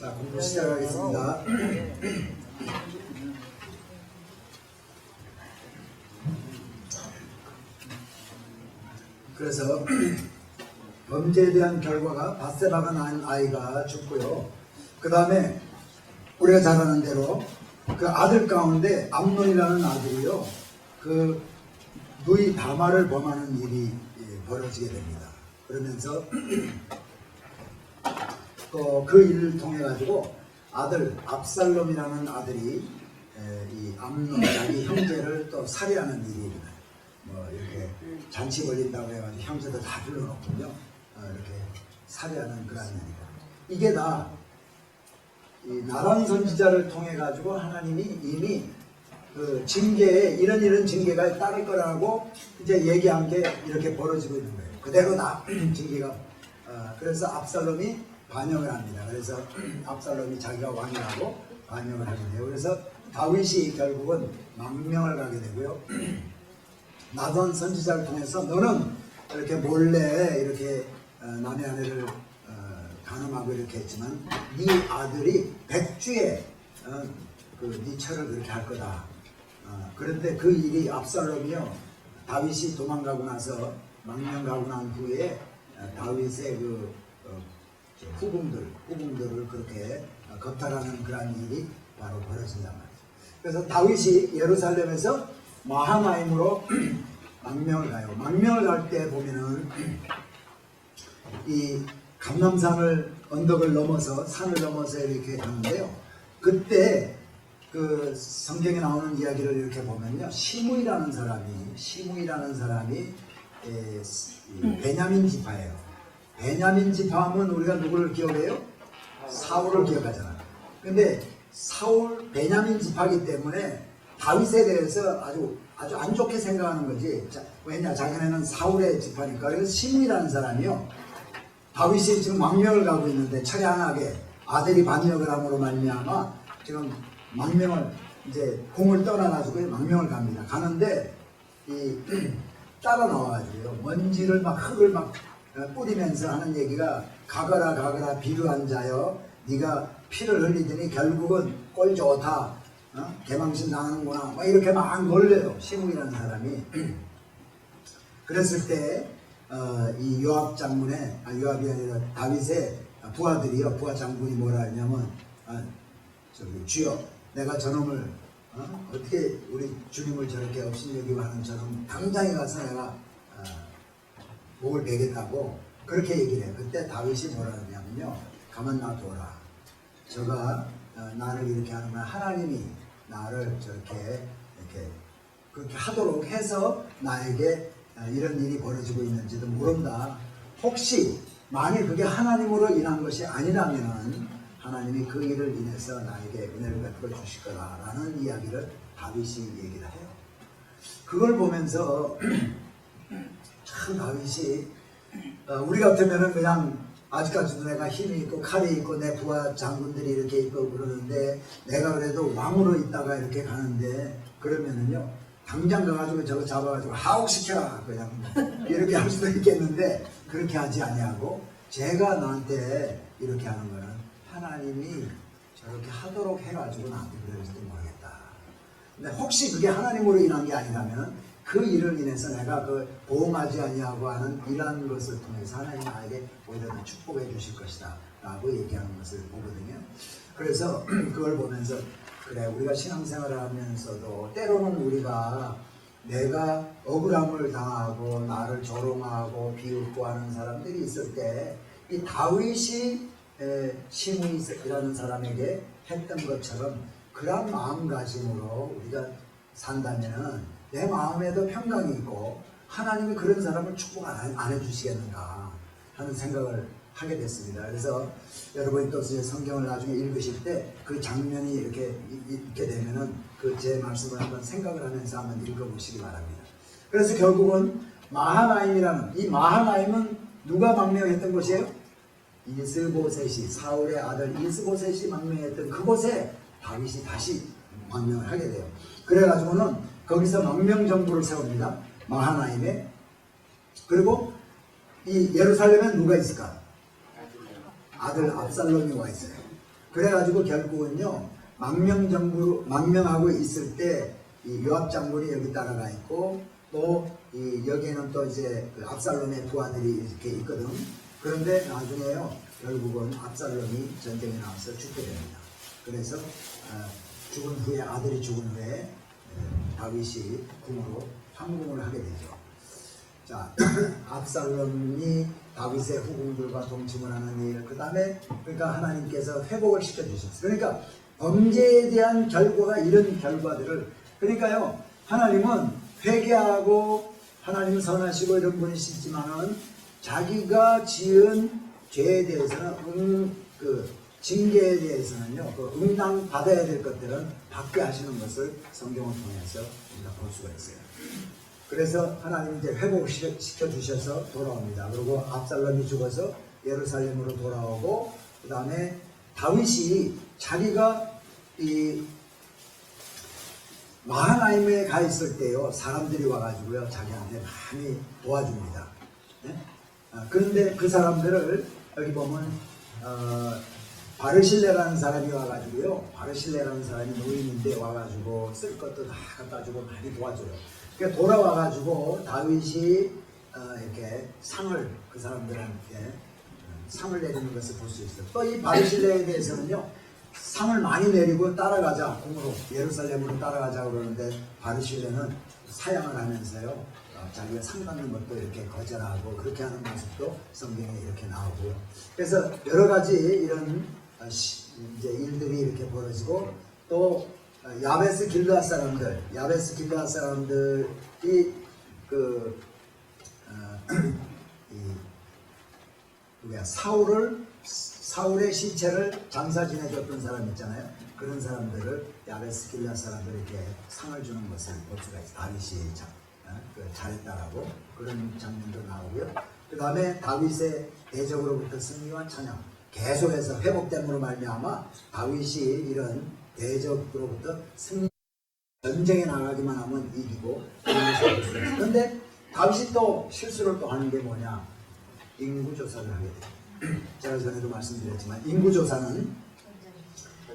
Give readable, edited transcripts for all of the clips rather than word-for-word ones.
자, 공부 시작하겠습니다. 그래서 범죄에 대한 결과가 밧세바가 낳은 아이가 죽고요. 그 다음에 우리가 잘 아는 대로 그 아들 가운데 암논이라는 아들이요, 그 누이 다말을 범하는 일이 벌어지게 됩니다. 그러면서 그 일을 통해 가지고 아들 압살롬이라는 아들이 이 암논 자기 형제를 또 살해하는 일이 뭐 이렇게 잔치 벌린다고 해가지고 형제들 다 불러놓군요. 이렇게 살해하는 그런 일이고, 이게 다 이 나단 선지자를 통해 가지고 하나님이 이미 그 징계에 이런 징계가 따를 거라고 이제 얘기한 게 이렇게 벌어지고 있는 거예요. 그대로 다 징계가. 그래서 압살롬이 반역을 합니다. 그래서 압살롬이 자기가 왕이라고 반역을 하게 돼요. 그래서 다윗이 결국은 망명을 가게 되고요. 나단 선지자를 통해서 너는 이렇게 몰래 이렇게 남의 아내를 간음하고 이렇게 했지만 네 아들이 백주에 네 처를 그렇게 할 거다. 그런데 그 일이 압살롬이요, 다윗이 도망가고 나서 망명 가고 난 후에 다윗의 그 후궁들을 그렇게 겁탈하는 그런 일이 바로 벌어진단 말이죠. 그래서 다윗이 예루살렘에서 마하나임으로 망명을 가요. 망명을 갈 때 보면은 이 감람산을 언덕을 넘어서 산을 넘어서 이렇게 가는데요. 그때 그 성경에 나오는 이야기를 이렇게 보면요, 시므이라는 사람이 베냐민 지파예요. 베냐민 지파하면 우리가 누구를 기억해요? 사울을 기억하잖아요. 근데 사울 베냐민 지파이기 때문에 다윗에 대해서 아주 안 좋게 생각하는 거지. 왜냐, 자기네는 사울의 지파니까. 그래서 시므이라는 사람이요, 다윗이 지금 망명을 가고 있는데 처량하게 아들이 반역을 함으로 말미암아 지금 망명을 이제 궁을 떠나가지고 망명을 갑니다. 가는데 이 따라 나와가지고요, 먼지를 막 흙을 막 뿌리면서 하는 얘기가 가거라 비루한 자여, 네가 피를 흘리더니 결국은 꼴 좋다, 개망신 당하는구나, 막 이렇게 막 놀려요, 시므이라는 사람이. 그랬을 때 이 요압 장군의, 요압이 아니라 다윗의 부하들이요, 부하 장군이 뭐라 하냐면, 주여, 내가 저놈을 어떻게 우리 주님을 저렇게 업신여기고 하는 저놈 당장에 가서 내가 목을 베겠다고 그렇게 얘기를 해요. 그때 다윗이 뭐라 하냐면요, 가만 놔둬라. 저가 나를 이렇게 하는 건 하나님이 나를 저렇게 이렇게 그렇게 하도록 해서 나에게 이런 일이 벌어지고 있는지도 모른다. 혹시 만일 그게 하나님으로 인한 것이 아니라면 하나님이 그 일을 인해서 나에게 은혜를 베풀어 주실 거라라는 이야기를 다윗이 얘기를 해요. 그걸 보면서 참 다윗이 우리 같으면은 그냥 아직까지도 내가 힘이 있고 칼이 있고 내 부하 장군들이 이렇게 있고 그러는데 내가 그래도 왕으로 있다가 이렇게 가는데 그러면은요, 당장 가가지고 저거 잡아가지고 하옥시켜라 그냥 이렇게 할 수도 있겠는데 그렇게 하지 아니하고, 제가 너한테 이렇게 하는 거는 하나님이 저렇게 하도록 해가지고 나한테 그럴지도 모르겠다. 근데 혹시 그게 하나님으로 인한 게 아니라면 그 일을 인해서 내가 그 보응하지 아니하고 하는 이러한 것을 통해서 하나님 나에게 오히려 더 축복해 주실 것이다 라고 얘기하는 것을 보거든요. 그래서 그걸 보면서 그래, 우리가 신앙생활을 하면서도 때로는 우리가 내가 억울함을 당하고 나를 조롱하고 비웃고 하는 사람들이 있을 때 이 다윗이 시므이라는 사람에게 했던 것처럼 그런 마음가짐으로 우리가 산다면은 내 마음에도 평강이 있고 하나님이 그런 사람을 축복 안 해주시겠는가 하는 생각을 하게 됐습니다. 그래서 여러분이 또 성경을 나중에 읽으실 때 그 장면이 이렇게 있게 되면은 그 제 말씀을 한번 생각을 하면서 한번 읽어보시기 바랍니다. 그래서 결국은 마하나임이라는, 이 마하나임은 누가 망명했던 곳이에요? 이스보셋이, 사울의 아들 이스보셋이 망명했던 그곳에 다윗이 다시 망명을 하게 돼요. 그래가지고는 거기서 망명 정부를 세웁니다. 마하나임에. 그리고 이 예루살렘에 누가 있을까? 아들 압살롬이 와 있어요. 그래가지고 결국은요 망명하고 있을 때 이 요압 장군이 여기 따라가 있고 또 여기에는 또 이제 그 압살롬의 부하들이 이렇게 있거든. 그런데 나중에요 결국은 압살롬이 전쟁에 나와서 죽게 됩니다. 그래서 죽은 후에 아들이 죽은 후에 다윗이 궁으로 황궁을 하게 되죠. 자, 압살롬이 다윗의 후궁들과 동침을 하는 일, 그 다음에 그러니까 하나님께서 회복을 시켜주셨어요. 그러니까 범죄에 대한 결과가 이런 결과들을, 그러니까요 하나님은 회개하고 하나님 선하시고 이런 분이시지만은 자기가 지은 죄에 대해서는 그 징계에 대해서는요 그 응당 받아야 될 것들은 받게 하시는 것을 성경을 통해서 우리가 볼 수가 있어요. 그래서 하나님이 이제 회복시켜 주셔서 돌아옵니다. 그리고 압살롬이 죽어서 예루살렘으로 돌아오고, 그 다음에 다윗이 자기가 이 마하나임에 가 있을 때요 사람들이 와가지고요 자기한테 많이 도와줍니다. 네? 그런데 그 사람들을 여기 보면 바르실레라는 사람이 와가지고요, 바르실레라는 사람이 노인인데 와가지고 쓸 것도 다 갖다 주고 많이 도와줘요. 그러니까 돌아와가지고 다윗이 이렇게 상을 그 사람들한테 상을 내리는 것을 볼 수 있어요. 또 이 바르실레에 대해서는요 상을 많이 내리고 따라가자, 궁으로 예루살렘으로 따라가자 그러는데 바르실레는 사양을 하면서요 자기가 상 받는 것도 이렇게 거절하고 그렇게 하는 모습도 성경에 이렇게 나오고요. 그래서 여러 가지 이런 이제 일들이 이렇게 벌어지고, 또 야베스 길르앗 사람들이 그 사울의 시체를 장사 지내줬던 사람 있잖아요. 그런 사람들을 야베스 길르앗 사람들이 이렇게 상을 주는 것을 볼 수가 있어요. 다윗이 잘했다라고 그런 장면도 나오고요. 그 다음에 다윗의 대적으로부터 승리와 찬양, 계속해서 회복됨으로 말미암아 다윗이 이런 대적으로부터 승리, 전쟁에 나가기만 하면 이기고. 그런데 다윗이 또 실수를 또 하는 게 뭐냐, 인구조사를 하게 돼요. 제가 전에도 말씀드렸지만 인구조사는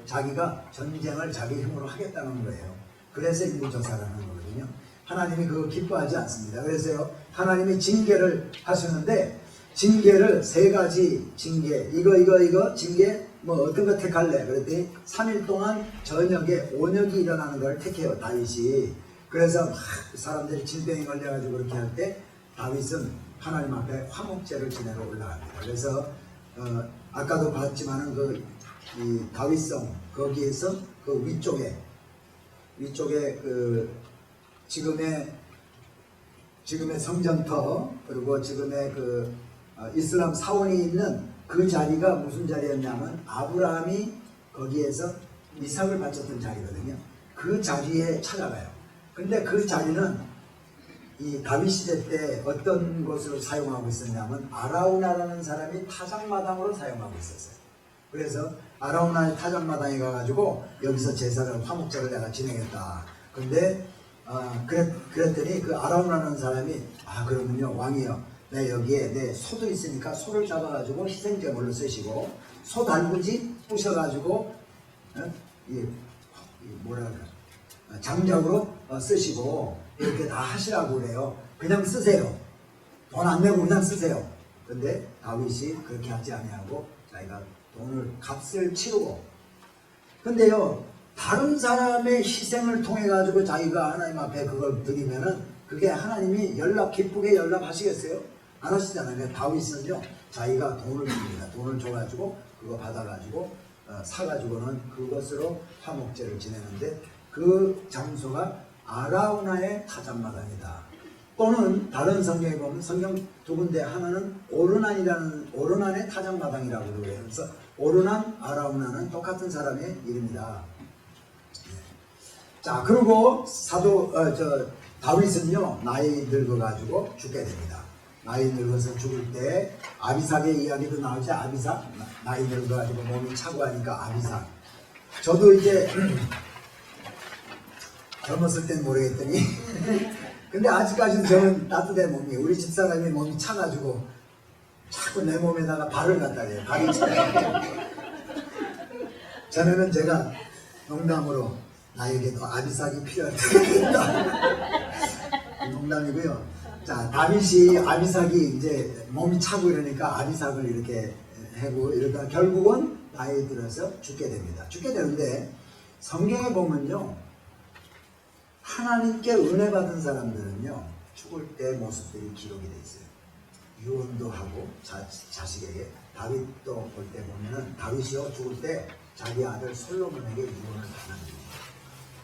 자기가 전쟁을 자기 힘으로 하겠다는 거예요. 그래서 인구조사를 하는 거거든요. 하나님이 그거 기뻐하지 않습니다. 그래서요 하나님이 징계를 하시는데, 징계를 세 가지 징계, 이거 징계 뭐 어떤 거 택할래? 그랬더니 3일 동안 저녁에 온역이 일어나는 걸 택해요 다윗이. 그래서 막 사람들이 질병이 걸려가지고 그렇게 할 때 다윗은 하나님 앞에 화목제를 지내러 올라갑니다. 그래서 아까도 봤지만은 이 다윗성 거기에서 그 위쪽에 그 지금의 성전터, 그리고 지금의 그 이슬람 사원이 있는 그 자리가 무슨 자리였냐면 아브라함이 거기에서 이삭을 바쳤던 자리거든요. 그 자리에 찾아가요. 근데 그 자리는 이 다윗 시대 때 어떤 것으로 사용하고 있었냐면 아라우나라는 사람이 타작마당으로 사용하고 있었어요. 그래서 아라우나의 타작마당에 가가지고 여기서 제사를, 화목제를 내가 진행했다. 근데 그랬더니 그 아라우나라는 사람이 그러면요 왕이요, 내 여기에 내 소도 있으니까 소를 잡아가지고 희생제물로 쓰시고, 소 달구지 부셔가지고 장작으로 쓰시고 이렇게 다 하시라고 그래요. 그냥 쓰세요. 돈 안 내고 그냥 쓰세요. 근데 다윗이 그렇게 하지 아니하고 자기가 값을 치르고, 근데요 다른 사람의 희생을 통해 가지고 자기가 하나님 앞에 그걸 드리면은 그게 하나님이 기쁘게 연락하시겠어요? 안 하시잖아요. 다윗은요 자기가 돈을 줍니다. 돈을 줘가지고 그거 받아가지고 사가지고는 그것으로 화목제를 지내는데, 그 장소가 아라우나의 타작마당이다. 또는 다른 성경에 보면 성경 두 군데, 하나는 오르난의 타작마당이라고 그래요. 그래서 오르난, 아라우나는 똑같은 사람의 이름이다. 자, 그리고 다윗은요 나이 늙어가지고 죽게 됩니다. 나이 늙어서 죽을 때 아비삭의 이야기도 나오죠. 아비삭, 나이 늙어가지고 몸이 차고 하니까 아비삭. 저도 이제 젊었을 땐 모르겠더니 근데 아직까지는 저는 따뜻한 몸이, 우리 집사람이 몸이 차가지고 자꾸 내 몸에다가 발을 갖다 대요. 발이 차가지고. 전에는 제가 농담으로 나에게도 아비삭이 필요할 때가 있다. 농담이고요. 자, 다윗이 아비삭이 이제 몸이 차고 이러니까 아비삭을 이렇게 하고 이러다 결국은 나이 들어서 죽게 됩니다. 죽게 되는데 성경에 보면요, 하나님께 은혜 받은 사람들은요 죽을 때 모습들이 기록이 돼 있어요. 유언도 하고 자식에게. 다윗도 볼 때 보면은 다윗이요 죽을 때 자기 아들 솔로몬에게 유언을 남깁니다.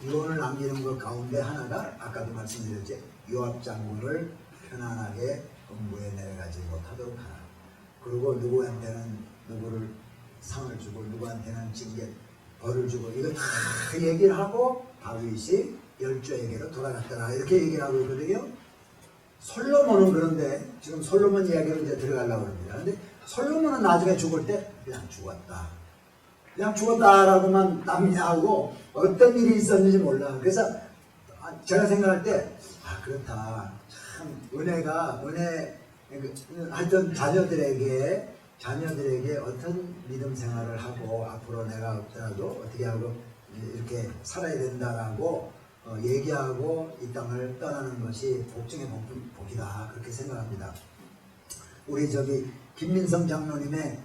유언을 남기는 것 가운데 하나가 아까도 말씀드렸지, 요압 장군을 편안하게 음부에 내려가지 못하도록 하라. 그리고 누구한테는 누구를 상을 주고 누구한테는 징계 벌을 주고 이거 다 얘기를 하고 다윗이 열조에게로 돌아갔더라 이렇게 얘기를 하고 있거든요. 솔로몬은 그런데 지금 솔로몬 이야기로 이제 들어가려고 합니다. 근데 솔로몬은 나중에 죽을 때 그냥 죽었다. 그냥 죽었다라고만 남기하고 어떤 일이 있었는지 몰라. 그래서 제가 생각할 때 그렇다. 참 은혜가 하여튼 자녀들에게 어떤 믿음 생활을 하고 앞으로 내가 없더라도 어떻게 하고 이렇게 살아야 된다라고 얘기하고 이 땅을 떠나는 것이 복중의 복이다 그렇게 생각합니다. 우리 저기 김민성 장로님의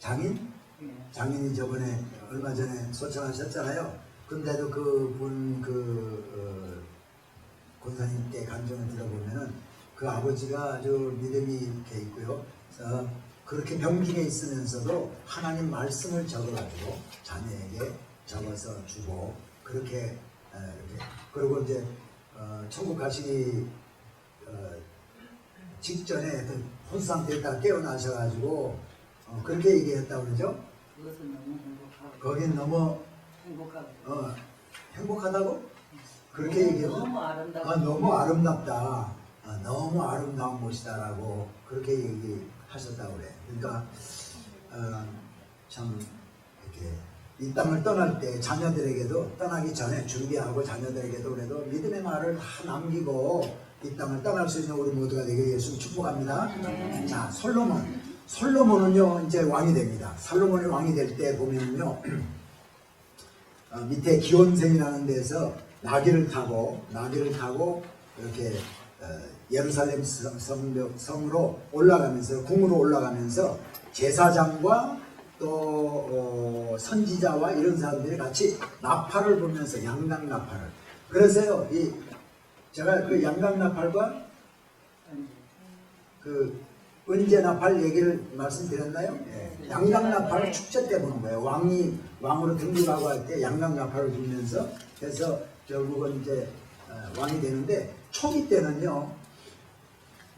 장인이 저번에 얼마 전에 소천하셨잖아요. 근데도 그분 권사님께 간증을 들어보면은 그 아버지가 아주 믿음이 이렇게 있고요. 그렇게 병중에 있으면서도 하나님 말씀을 적어가지고 자녀에게 적어서 주고 그렇게 이렇게 그리고 이제 천국 가시기 직전에 혼 상태에 다 깨어나셔가지고 그렇게 얘기했다고 그러죠. 그것은 너무 행복하고. 거긴 너무 행복하고. 행복하다고? 그렇게 얘기해요. 너무 아름다워. 너무 아름답다. 너무 아름다운 곳이다라고 그렇게 얘기하셨다고 그래. 그러니까 참 이렇게 이 땅을 떠날 때 자녀들에게도 떠나기 전에 준비하고 자녀들에게도 그래도 믿음의 말을 다 남기고 이 땅을 떠날 수 있는 우리 모두가 되게 예수 축복합니다. 네. 자, 솔로몬은요 이제 왕이 됩니다. 솔로몬이 왕이 될 때 보면요 밑에 기온샘이라는 데서 나귀를 타고 이렇게 예루살렘 성으로 올라가면서 궁으로 올라가면서 제사장과 또 선지자와 이런 사람들이 같이 나팔을 불면서 양각 나팔을. 그래서요 제가 그 양각 나팔과 그 은제 나팔 얘기를 말씀드렸나요? 예. 양각 나팔을 축제 때 보는 거예요. 왕으로 등극하고 할 때 양각 나팔을 불면서 그래서 결국은 이제 왕이 되는데 초기 때는요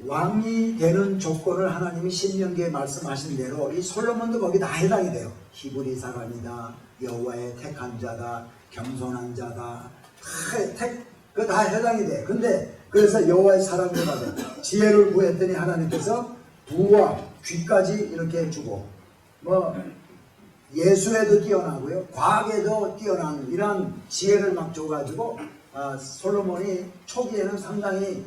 왕이 되는 조건을 하나님이 신명기에 말씀하신 대로 이 솔로몬도 거기 다 해당이 돼요. 히브리 사람이다, 여호와의 택한 자다, 겸손한 자다, 그거 다 해당이 돼. 근데 그래서 여호와의 사람을 받아 지혜를 구했더니 하나님께서 부와 귀까지 이렇게 주고 뭐 예술에도 뛰어나고요, 과학에도 뛰어난 이런 지혜를 막 줘가지고 솔로몬이 초기에는 상당히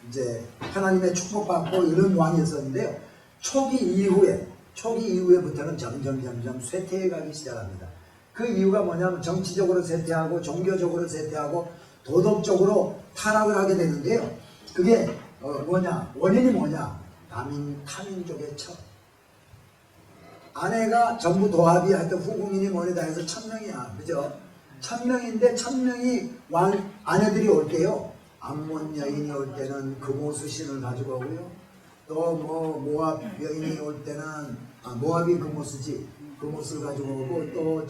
이제 하나님의 축복받고 이런 왕이었었는데요. 초기 이후에부터는 점점 쇠퇴해가기 시작합니다. 그 이유가 뭐냐면 정치적으로 쇠퇴하고 종교적으로 쇠퇴하고 도덕적으로 타락을 하게 되는데요. 그게 원인이 뭐냐? 타민족의 첩. 아내가 전부 도합이 하여튼 후궁인이 뭐니다 해서 1000명이야. 그죠? 1000명인데 1000명이 아내들이 올 때요. 암몬 여인이 올 때는 금오수신을 가지고 오고요. 또 모압 여인이 올 때는 모압이 금오수를 가지고 오고 또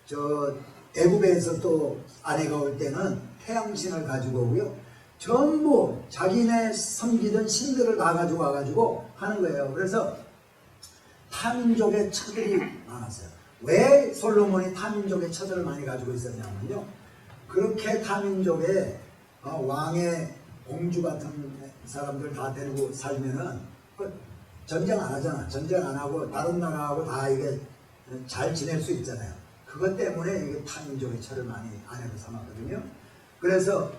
저 애굽에서 또 아내가 올 때는 태양신을 가지고 오고요. 전부 자기네 섬기던 신들을 다 가지고 와가지고 하는 거예요. 그래서 타민족의 처들이 많았어요. 왜 솔로몬이 타민족의 처들을 많이 가지고 있었냐면요. 그렇게 타민족의 왕의 공주 같은 사람들 다 데리고 살면은 전쟁 안 하잖아. 전쟁 안 하고 다른 나라하고 다 이게 잘 지낼 수 있잖아요. 그것 때문에 이게 타민족의 철을 많이 아내로 삼았거든요. 그래서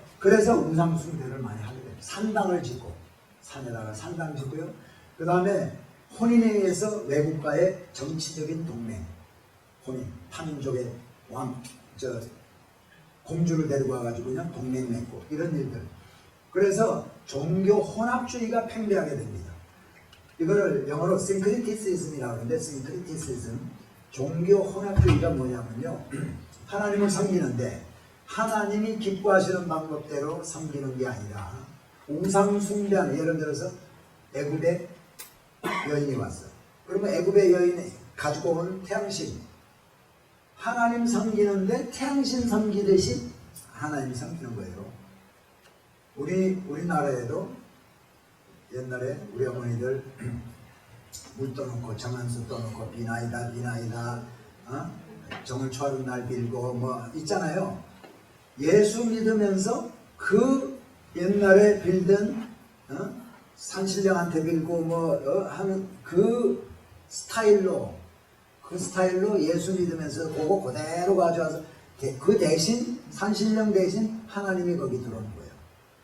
우상숭배를 많이 하게 돼요. 산당을 짓고 산에다가 산당 짓고요. 그 다음에 혼인에 의해서 외국과의 정치적인 동맹, 혼인, 타민족의 공주를 데리고 와가지고 그냥 동맹 맺고 이런 일들. 그래서 종교 혼합주의가 팽배하게 됩니다. 이거를 영어로 syncretism이라고 하는데, syncretism, 종교 혼합주의가 뭐냐면요, 하나님을 섬기는데 하나님이 기뻐하시는 방법대로 섬기는 게 아니라 우상 숭배하는, 예를 들어서 애굽에 여인이 왔어. 그러면 애굽의 여인이 가지고 온 태양신, 하나님 섬기는데 태양신 섬기듯이 하나님 섬기는 거예요. 우리나라에도 옛날에 우리 어머니들 물 떠놓고 정한수 떠놓고 비나이다 정을 초하는 날 빌고 뭐 있잖아요. 예수 믿으면서 그 옛날에 빌던 산신령한테 빌고 하는 그 스타일로 예수 믿으면서 그거 그대로 가져와서 그 대신 산신령 대신 하나님이 거기 들어오는 거예요.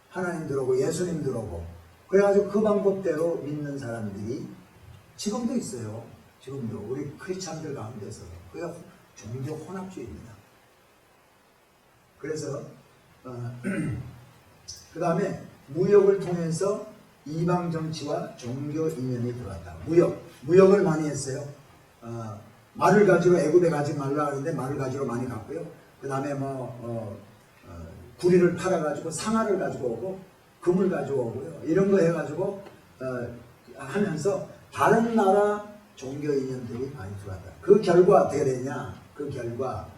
하나님 들어오고 예수님 들어오고, 그래가지고 그 방법대로 믿는 사람들이 지금도 있어요. 지금도 우리 크리스찬들 가운데서. 그게 종교 혼합주의입니다. 그래서 그 다음에 무역을 통해서 이방 정치와 종교 인연이 들어왔다. 무역을 많이 했어요. 말을 가지러 애굽에 가지 말라 하는데 말을 가지러 많이 갔고요. 그 다음에 구리를 팔아가지고 상아를 가지고 오고 금을 가지고 오고요. 이런 거 해가지고 하면서 다른 나라 종교 인연들이 많이 들어왔다. 그 결과 어떻게 되냐? 그 결과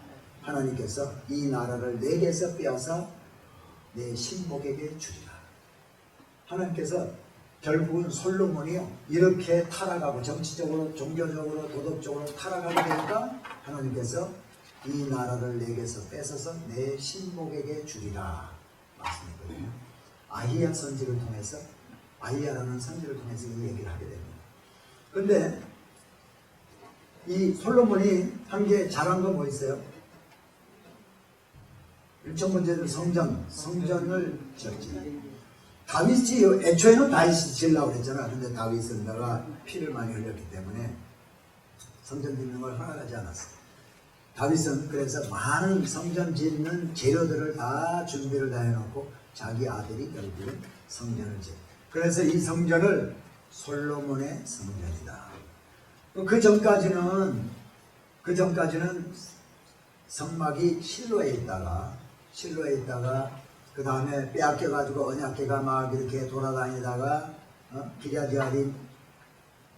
하나님께서 이 나라를 내게서 빼앗아 내 신복에게 주리라. 하나님께서 결국은 솔로몬이요, 이렇게 타락하고 정치적으로 종교적으로 도덕적으로 타락하게 되니까 하나님께서 이 나라를 내게서 뺏어서 내 신복에게 주리라 말씀했거든요. 아히야 선지를 통해서, 아히야라는 선지를 통해서 이 얘기를 하게 됩니다. 근데 이 솔로몬이 한 게 잘한 건 뭐 있어요? 일천 번째는 성전을 지었지. 다윗이 애초에는 다윗이 지으려고 그랬잖아. 근데 다윗은 내가 피를 많이 흘렸기 때문에 성전 짓는 걸 허락하지 않았어. 다윗은 그래서 많은 성전 짓는 재료들을 다 준비를 다 해놓고 자기 아들이 결국은 성전을 지어. 그래서 이 성전을 솔로몬의 성전이다. 그 전까지는 성막이 실로에 있다가 그 다음에 빼앗겨가지고 언약궤가 막 이렇게 돌아다니다가 기랴디아림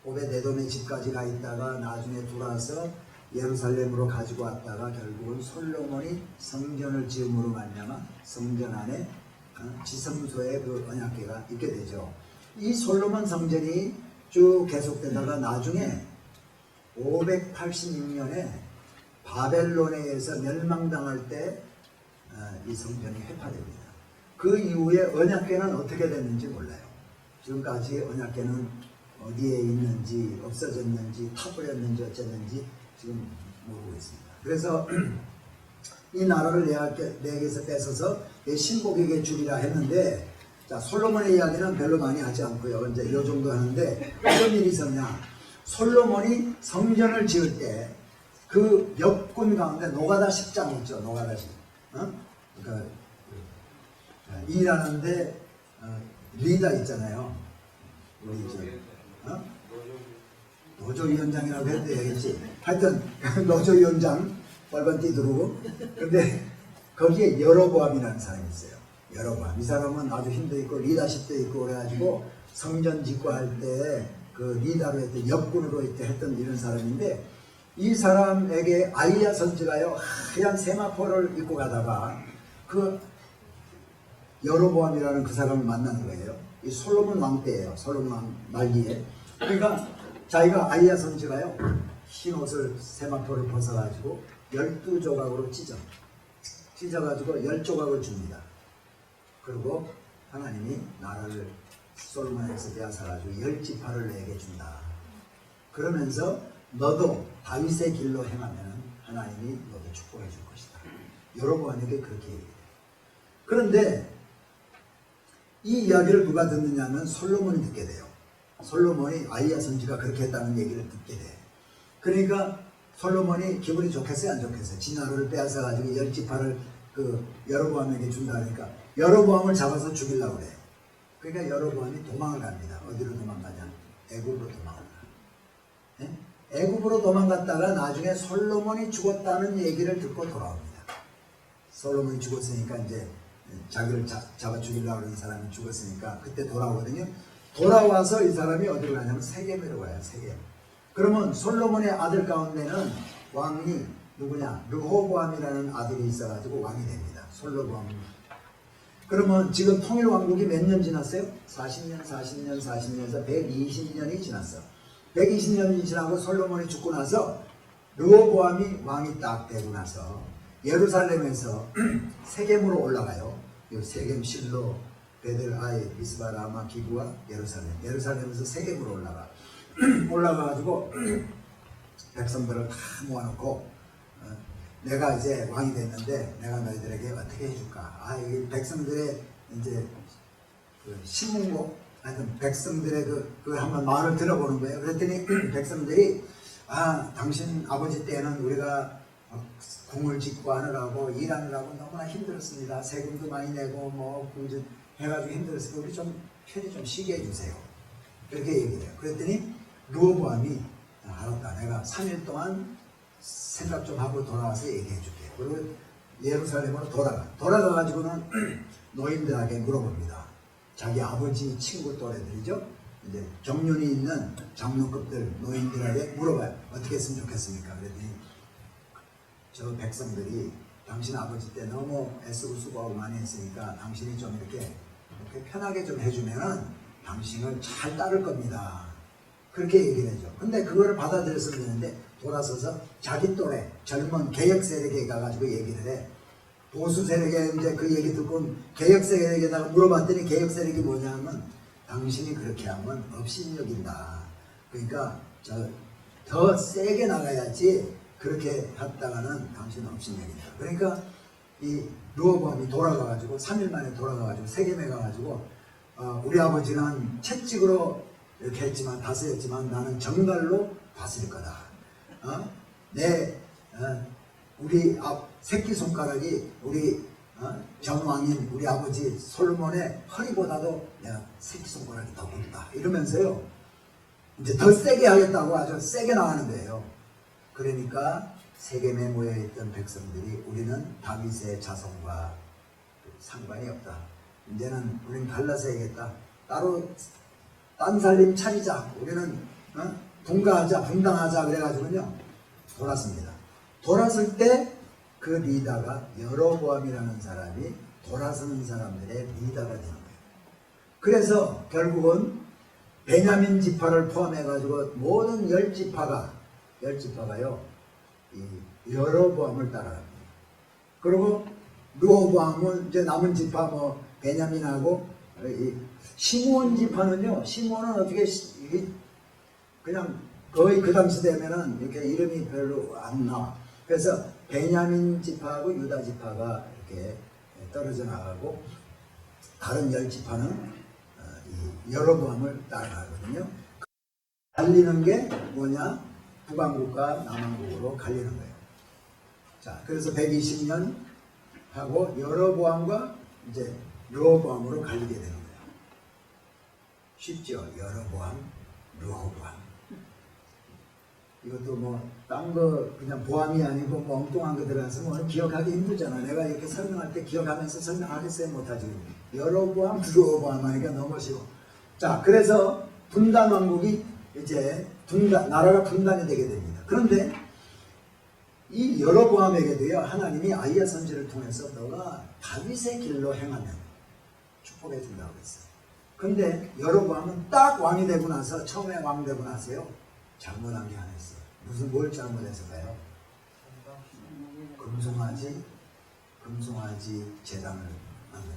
오벳에돔의 집까지 가 있다가 나중에 돌아서 예루살렘으로 가지고 왔다가 결국은 솔로몬이 성전을 지음으로 말미암아 성전 안에 지성소에 그 언약궤가 있게 되죠. 이 솔로몬 성전이 쭉 계속되다가 나중에 586년에 바벨론에 의해서 멸망당할 때 이 성전이 회파됩니다. 그 이후에 언약궤는 어떻게 됐는지 몰라요. 지금까지 언약궤는 어디에 있는지 없어졌는지 타버렸는지 어쨌는지 지금 모르고 있습니다. 그래서 이 나라를 내게서 뺏어서 내 신복에게 주리라 했는데, 자, 솔로몬의 이야기는 별로 많이 하지 않고요. 이제 이 정도 하는데 어떤 일이 있었냐? 솔로몬이 성전을 지을 때 그 역군 가운데 노가다 10장 있죠. 노가다 10. 그러니까 일하는데 리더 있잖아요. 우리 노조위원장이라고 해도 되겠지. 하여튼 노조위원장 빨간 띠 두르고. 근데 거기에 여로보암이라는 사람이 있어요. 여로보암. 이 사람은 아주 힘도 있고 리더십도 있고 그래가지고 성전 짓고 할 때 그 리더로 했던 역군으로 했던 이런 사람인데, 이 사람에게 아히야 선지가요 하얀 세마포를 입고 가다가 그 여로보암이라는 그 사람을 만나는 거예요. 이 솔로몬 왕 때예요. 솔로몬 왕 말기에. 그러니까 자기가 아히야 선지가요 흰 옷을 세마포를 벗어가지고 12조각으로 찢어가지고 10조각을 줍니다. 그리고 하나님이 나라를 솔로몬에서 빼앗아가지고 10지파를 내게 준다. 그러면서 너도 다윗의 길로 행하면 하나님이 너도 축복해 줄 것이다. 여로보암에게 그렇게 얘기해요. 그런데 이 이야기를 누가 듣느냐면 솔로몬이 듣게 돼요. 솔로몬이 아히야 선지가 그렇게 했다는 얘기를 듣게 돼. 그러니까 솔로몬이 기분이 좋겠어요, 안 좋겠어요? 진화를 빼앗아 가지고 10지파를 그 여로보암에게 준다 그러니까 여로보암을 잡아서 죽이려고 그래. 그러니까 여로보암이 도망을 갑니다. 어디로 도망가냐? 애굽으로 도망을 가. 예? 애굽으로 도망갔다가 나중에 솔로몬이 죽었다는 얘기를 듣고 돌아옵니다. 솔로몬이 죽었으니까 이제 자기를 잡아 죽이려고 하는 사람이 죽었으니까 그때 돌아오거든요. 돌아와서 이 사람이 어디로 가냐면 세겜으로 가요. 세겜. 그러면 솔로몬의 아들 가운데는 왕이 누구냐? 르호보암이라는 아들이 있어가지고 왕이 됩니다. 솔로몬. 그러면 지금 통일왕국이 몇 년 지났어요? 40년에서 120년이 지났어. 120년이 지나고 솔로몬이 죽고 나서 르호보암이 왕이 딱 되고 나서 예루살렘에서 세겜으로 올라가요. 세겜, 실로, 베델, 아이, 미스바, 라마, 기브와 예루살렘에서 세겜으로 올라가가지고 백성들을 다 모아놓고 내가 이제 왕이 됐는데 내가 너희들에게 어떻게 해줄까? 이 백성들의 이제 그 신문고, 하여튼 백성들의 그 한번 말을 들어보는 거예요. 그랬더니 백성들이 당신 아버지 때는 우리가 궁을 짓고 하느라고 일하느라고 너무나 힘들었습니다. 세금도 많이 내고 뭐 궁전 해가지고 힘들었으니까 우리 좀 편히 좀 쉬게 해주세요. 그렇게 얘기를 해요. 그랬더니 르호보암이 알았다. 내가 3일 동안 생각 좀 하고 돌아와서 얘기해 줄게. 그리고 예루살렘으로 돌아가가지고는 노인들에게 물어봅니다. 자기 아버지 친구 또래들이죠. 이제 경륜이 있는 장로급들 노인들에게 물어봐요. 어떻게 했으면 좋겠습니까? 그랬더니 저 백성들이 당신 아버지 때 너무 애쓰고 수고하고 많이 했으니까 당신이 좀 이렇게 편하게 좀 해주면은 당신을 잘 따를 겁니다. 그렇게 얘기를 해줘. 근데 그거를 받아들였으면 되는데 돌아서서 자기 또래 젊은 개혁 세력에 가가지고 얘기를 해. 보수 세력에 이제 그 얘기 듣고 개혁 세력에다가 물어봤더니 개혁 세력이 뭐냐면 당신이 그렇게 하면 업신여긴다. 그러니까 더 세게 나가야지 그렇게 했다가는 당신은 업신여긴다. 그러니까 이 르호보암이 돌아가가지고 3일 만에 돌아가가지고 세겜에 가가지고 우리 아버지는 채찍으로 이렇게 했지만 다스렸지만 나는 정갈로 다스릴 거다. 우리 새끼손가락이 우리 전왕인 우리 아버지 솔로몬의 허리보다도 내가 새끼손가락이 더 굵다. 이러면서요. 이제 더 세게 하겠다고 아주 세게 나가는 거예요. 그러니까 세겜에 모여있던 백성들이 우리는 다윗의 자손과 상관이 없다. 이제는 우리는 갈라서 해야겠다. 따로 딴 살림 차리자. 우리는 분당하자 그래가지고요 돌았습니다. 돌았을 때 그 리더가 여로보암이라는 사람이 돌아서는 사람들의 리더가 되는 거예요. 그래서 결국은 베냐민 지파를 포함해가지고 모든 10지파가요 이 여로보암을 따라갑니다. 그리고 르호보암은 이제 남은 지파 뭐 베냐민하고 시므온 지파는요. 시므온은 어떻게 그냥 거의 그 당시 되면은 이렇게 이름이 별로 안 나와. 그래서 베냐민 지파하고 유다 지파가 이렇게 떨어져 나가고 다른 10지파는 이 여로보암을 따라가거든요. 갈리는 게 뭐냐? 북왕국과 남왕국으로 갈리는 거예요. 자, 그래서 120년 하고 여로보암과 이제 르호보암으로 갈리게 되는 거예요. 쉽죠? 여로보암, 르호보암. 이것도 뭐 딴 거 그냥 보암이 아니고 뭐 엉뚱한 거 들어가서 뭐 기억하기 힘들잖아. 내가 이렇게 설명할 때 기억하면서 설명하겠어요? 못하지. 여로보암, 르호보암 하니까 너무 쉬워. 자, 그래서 분단 왕국이 이제 나라가 분단이 되게 됩니다. 그런데 이 여로보암에게도요 하나님이 아이야 선지를 통해서 너가 다윗의 길로 행하면 축복해 준다고 했어요. 근데 여로보암은 딱 왕이 되고 나서 처음에 왕 되고 나서요 잘못한 게 하나 있어요. 뭘 잘못했을까요? 금송아지 제단을 만드는.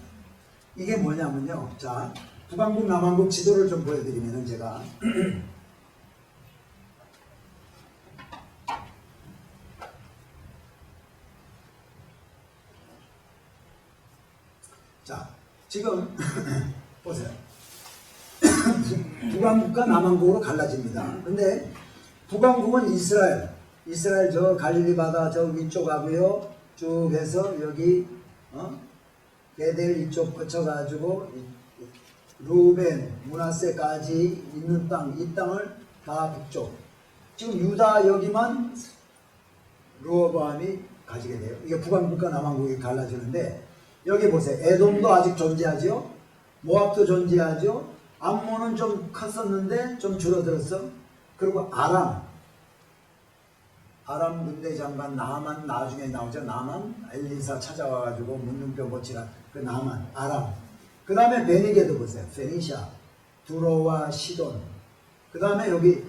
이게 뭐냐면요. 자, 북왕국 남왕국 지도를 좀 보여드리면은 제가 자, 지금 보세요. 북왕국과 남왕국으로 갈라집니다. 근데 북왕국은 이스라엘, 이스라엘 저 갈릴리 바다 저 위쪽 하고요. 쭉 해서 여기 베델 이쪽 거쳐가지고 루벤, 므낫세까지 있는 땅, 이 땅을 다 북쪽. 지금 유다 여기만 르호보암이 가지게 돼요. 이게 북왕국과 남왕국이 갈라지는데 여기 보세요. 에돔도 아직 존재하죠. 모압도 존재하죠. 암몬은 좀 컸었는데 좀 줄어들었어. 그리고 아람 군대 장관 나만 나중에 나오죠. 나만 엘리사 찾아와가지고 문둥병 고치라. 그 나만 아람. 그 다음에 베니게도 보세요. 페니샤, 두로와 시돈. 그 다음에 여기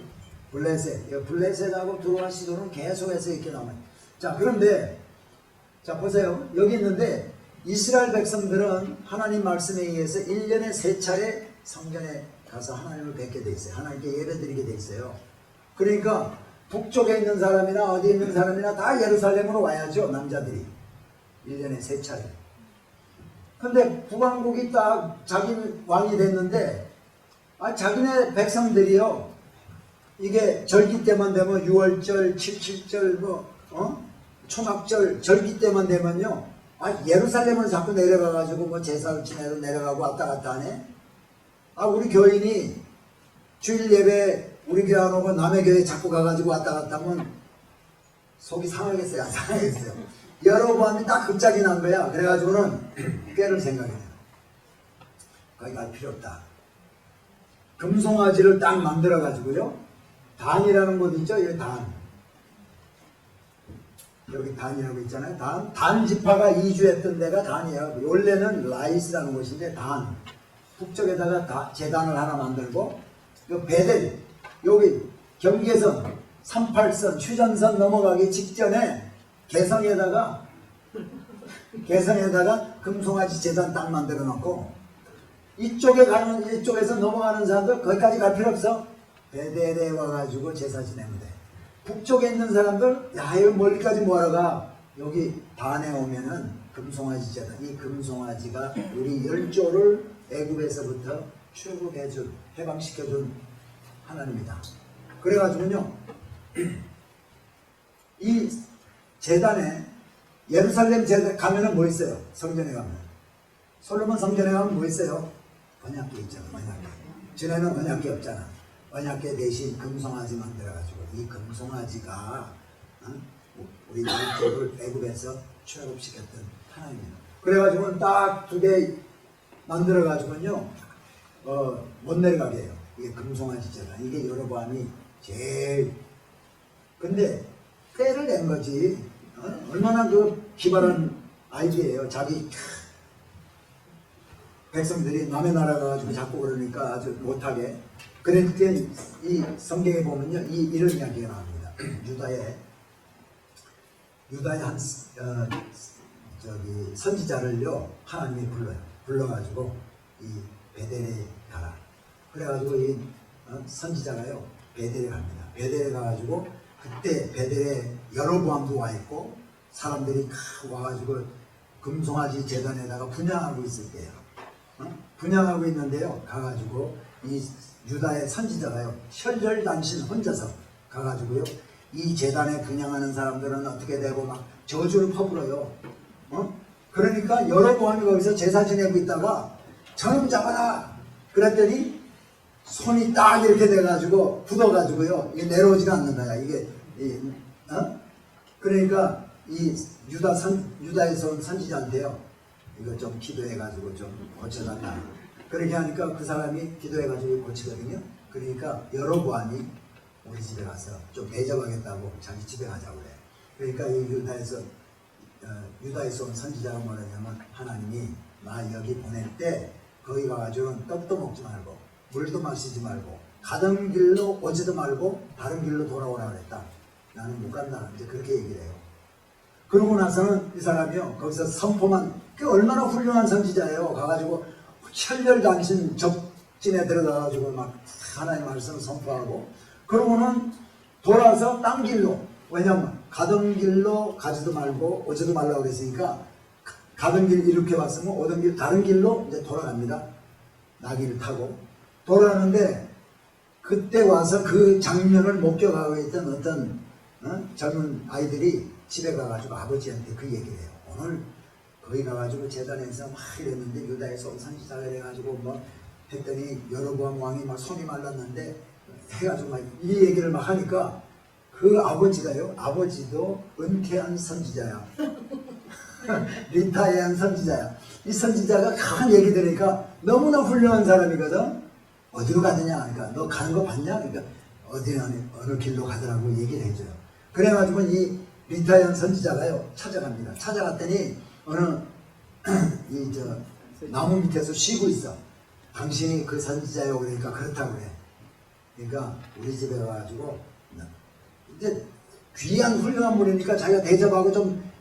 블레셋. 블레셋하고 두로와 시돈은 계속해서 이렇게 나와요. 자, 그런데 자 보세요. 여기 있는데 이스라엘 백성들은 하나님 말씀에 의해서 1년에 3차례 성전에 가서 하나님을 뵙게 돼 있어요. 하나님께 예배드리게 돼 있어요. 그러니까 북쪽에 있는 사람이나 어디 있는 사람이나 다 예루살렘으로 와야죠. 남자들이 1년에 3차례. 근데 북왕국이 딱 자기 왕이 됐는데 자기네 백성들이요. 이게 절기 때만 되면 6월절, 77절 초막절 절기 때만 되면요. 예루살렘을 자꾸 내려가가지고 제사를 지내러 내려가고 왔다 갔다 하네. 우리 교인이 주일 예배 우리 교회 안 오고 남의 교회 자꾸 가가지고 왔다 갔다 하면 속이 상하겠어요? 안 상하겠어요? 여러분이 딱 급작이 난 거야. 그래가지고는 꾀를 생각해요. 거기 갈 필요 없다. 금송아지를 딱 만들어가지고요. 단이라는 곳 있죠? 여기 단. 여기 단이라고 있잖아요. 단 지파가 이주했던 데가 단이에요. 원래는 라이스라는 곳인데 단. 북쪽에다가 재단을 하나 만들고, 베델, 여기 경계선, 38선, 휴전선 넘어가기 직전에 개성에다가 금송아지 재단 딱 만들어 놓고, 이쪽에서 넘어가는 사람들 거기까지 갈 필요 없어. 베델에 와가지고 제사 지내면 돼. 북쪽에 있는 사람들, 이거 멀리까지 뭐하러 가? 여기 반에 오면은 금송아지 재단. 이 금송아지가 우리 열조를 애굽에서부터 출국해준, 해방시켜준 하나님이다. 그래가지고요, 이 재단에, 예루살렘 재단 가면은 뭐 있어요? 성전에 가면. 솔로몬 성전에 가면 뭐 있어요? 언약궤 있잖아, 언약궤. 전에는 언약궤 없잖아. 언약궤 대신 금송아지 만들어가지고, 이 금송아지가 우리 열조를 애굽에서 출애굽시켰던 하나님이에요. 그래가지고는 딱 2개 만들어가지고는요, 못 내려가게 해요. 이게 금송아지잖아. 이게 여로보암이 제일. 근데 때를 낸 거지. 얼마나 기발한 아이디어예요. 자기 백성들이 남의 나라 가가지고 자꾸 그러니까 아주 못하게. 그러니까 이 성경에 보면요, 이런 이야기가 나옵니다. 유다의 한 선지자를요 하나님이 불러가지고 이 베델에 가라. 그래가지고 이 선지자가요 베델에 갑니다. 베델에 가가지고 그때 베델에 여로보암도 와 있고 사람들이 와가지고 금송아지 제단에다가 분향하고 있을 때요. 분향하고 있는데요. 가가지고 이 유다의 선지자가요 혈혈단신 혼자서 가가지고요 이 제단에 분향하는 사람들은 어떻게 되고 막 저주를 퍼부어요. 그러니까 여로보암이 거기서 제사 지내고 있다가 저놈 잡아라 그랬더니 손이 딱 이렇게 돼가지고 굳어가지고요 이게 내려오지가 않는 거야. 이게 그러니까 이 유다에서 온 선지자한테요 이거 좀 기도해가지고 좀 고쳐달라. 그렇게 하니까 그 사람이 기도해가지고 고치거든요. 그러니까 여로보암이 우리 집에 가서 좀 대접하겠다고 자기 집에 가자고 그래. 그러니까 이 유다에서 온 선지자가 뭐라냐면 하나님이 나 여기 보낼 때 거기 가가지고는 떡도 먹지 말고 물도 마시지 말고 가던 길로 오지도 말고 다른 길로 돌아오라 그랬다. 나는 못 간다. 이제 그렇게 얘기를 해요. 그러고 나서는 이 사람이요 거기서 선포만 얼마나 훌륭한 선지자예요. 가가지고 혈혈단신 적진에 들어가가지고 막 하나님 말씀 선포하고 그러고는 돌아서 딴 길로 왜냐면 가던 길로 가지도 말고 오지도 말라고 그랬으니까 가던 길 이렇게 왔으면 오던 길 다른 길로 이제 돌아갑니다. 나귀를 타고 돌아가는데 그때 와서 그 장면을 목격하고 있던 어떤 젊은 아이들이 집에 가가지고 아버지한테 그 얘기를 해요. 오늘 거기 가가지고 재단에서 막 이랬는데 유다에서 온 선지자가 이래가지고 뭐 했더니 여로보암 왕이 막 손이 말랐는데 해가지고 막 이 얘기를 막 하니까 그 아버지가요, 아버지도 은퇴한 선지자야. 리타이어한 선지자야. 이 선지자가 큰 얘기 들으니까 너무나 훌륭한 사람이거든. 어디로 가느냐? 그러니까 너 가는 거 봤냐? 그러니까 어느 길로 가더라고 얘기를 해줘요. 그래가지고 이 리타이어한 선지자가요 찾아갑니다. 찾아갔더니 어느 나무 밑에서 쉬고 있어. 당신이 그 선지자요 그러니까 그렇다고 그래. 그러니까 우리 집에 와가지고 이제 귀한 훌륭한 분이니까 자기가 대접하고 좀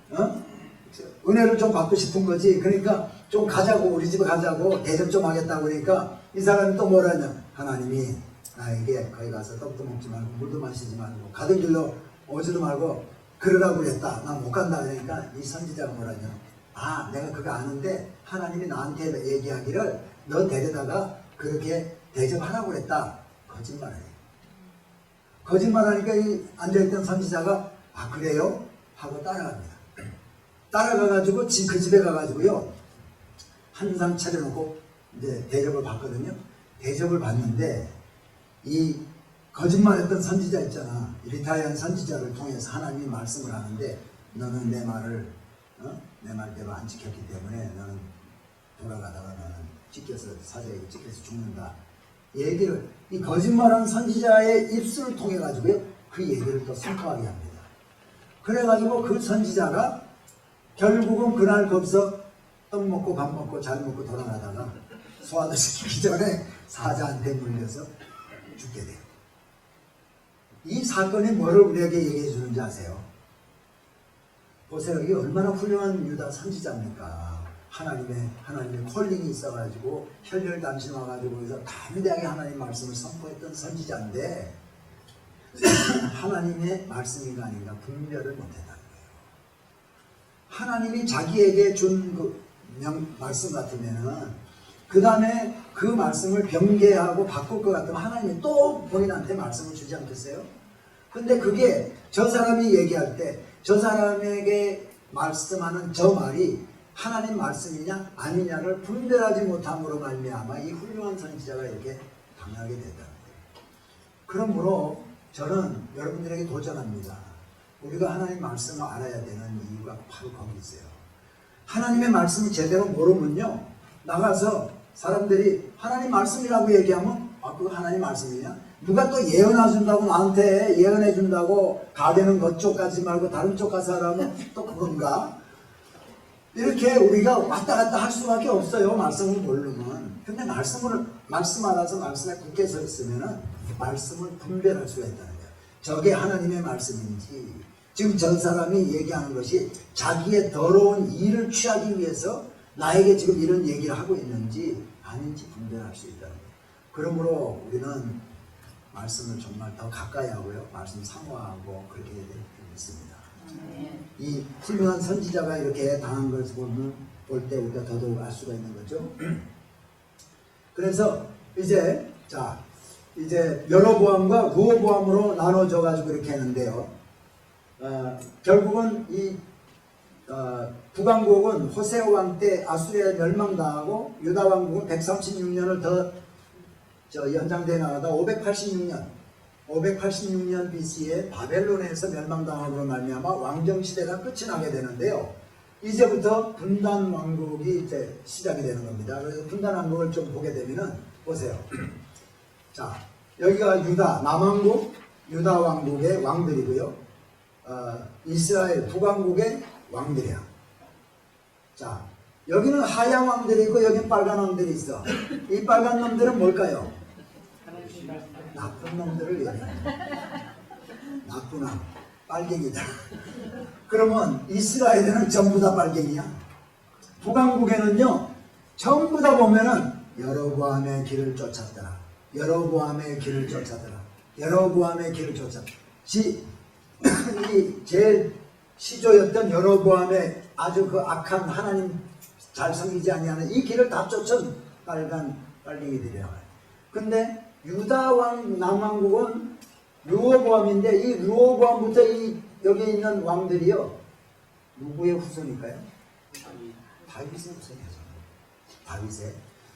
은혜를 좀 받고 싶은 거지. 그러니까 좀 가자고, 우리 집에 가자고 대접 좀 하겠다고 그러니까 이 사람이 또 뭐라 하냐, 하나님이 나에게 거기 가서 떡도 먹지 말고 물도 마시지 말고 가던 길로 오지도 말고 그러라고 그랬다. 나 못 간다. 그러니까 이 선지자가 뭐라 하냐, 아 내가 그거 아는데 하나님이 나한테 얘기하기를 너 데려다가 그렇게 대접하라고 그랬다. 거짓말이에요. 거짓말하니까 이 앉아있던 선지자가 아 그래요? 하고 따라갑니다. 따라가가지고 그 집에 가가지고요 한상 차려놓고 이제 대접을 받거든요. 대접을 받는데 이 거짓말했던 선지자 있잖아, 리타이어한 선지자를 통해서 하나님이 말씀을 하는데 너는 내 말을 내 말대로 안 지켰기 때문에 너는 돌아가다가 너는 사자에게 찢겨서 죽는다. 얘기를 이 거짓말한 선지자의 입술을 통해 가지고요 그 얘기를 또 선포하게 합니다. 그래가지고 그 선지자가 결국은 그날 거기서 떡 먹고 밥 먹고 잘 먹고 돌아가다가 소화도 시키기 전에 사자한테 물려서 죽게 돼요. 이 사건이 뭐를 우리에게 얘기해 주는지 아세요? 보세요. 이게 얼마나 훌륭한 유다 선지자입니까? 하나님의 콜링이 있어가지고 혈혈단신 와가지고 그래서 담대하게 하나님 말씀을 선포했던 선지자인데 하나님의 말씀인가 아닌가 분별을 못했다는 거예요. 하나님이 자기에게 준 그 말씀 같으면은 그 다음에 그 말씀을 변개하고 바꿀 것 같으면 하나님이 또 본인한테 말씀을 주지 않겠어요? 근데 그게 저 사람이 얘기할 때 저 사람에게 말씀하는 저 말이 하나님 말씀이냐 아니냐를 분별하지 못함으로 말미암아 이 훌륭한 선지자가 이렇게 당하게 됐다는 거예요. 그러므로 저는 여러분들에게 도전합니다. 우리가 하나님 말씀을 알아야 되는 이유가 바로 거기 있어요. 하나님의 말씀을 제대로 모르면요 나가서 사람들이 하나님 말씀이라고 얘기하면 아 그거 하나님 말씀이냐? 누가 또 예언해 준다고 나한테 예언해 준다고 가되는 그쪽 가지 말고 다른 쪽 가서 하라면 또 그건가? 이렇게 우리가 왔다 갔다 할 수밖에 없어요. 말씀을 모르면. 근데 말씀 알아서 말씀에 굳게 서 있으면은 말씀을 분별할 수가 있다는 거예요. 저게 하나님의 말씀인지 지금 전 사람이 얘기하는 것이 자기의 더러운 이를 취하기 위해서 나에게 지금 이런 얘기를 하고 있는지 아닌지 분별할 수 있다는 거예요. 그러므로 우리는 말씀을 정말 더 가까이 하고요. 말씀 사모하고 그렇게 해야 될 필요가 있습니다. 이 훌륭한 선지자가 이렇게 당한 것을 볼 때 우리가 더더욱 알 수가 있는 거죠. 그래서 이제 여로보암과 르호보암으로 나눠져 가지고 이렇게 했는데요. 결국은 이 북왕국은 호세아 왕 때 아수리아에 멸망당하고 유다 왕국은 136년을 더 연장돼 나가다 586년 BC에 바벨론에서 멸망당함으로 말미암아 왕정시대가 끝이 나게 되는데요. 이제부터 분단 왕국이 이제 시작이 되는 겁니다. 그래서 분단 왕국을 좀 보게 되면은 보세요. 자, 여기가 남왕국 유다 왕국의 왕들이고요. 이스라엘 북왕국의 왕들이야. 자, 여기는 하얀 왕들이 있고 여기는 빨간 왕들이 있어. 이 빨간 놈들은 뭘까요? 나쁜 놈들을 얘기해요. 나쁜 왕, 빨갱이다. 그러면 이스라엘에는 전부 다 빨갱이야. 북왕국에는요 전부 다 보면은 여로보암의 길을 쫓았더라. 여로보암의 길을 쫓았더라. 여로보암의 길을 쫓았더라. 이 제일 시조였던 여로보암의 아주 그 악한 하나님 잘 섬기지 아니하는 이 길을 다 쫓은 빨갱이들이라고 해요. 근데 유다 왕 남왕국은 르호보암인데 이 르호보암부터 이 여기 있는 왕들이요 누구의 후손일까요? 다윗의 후손이죠.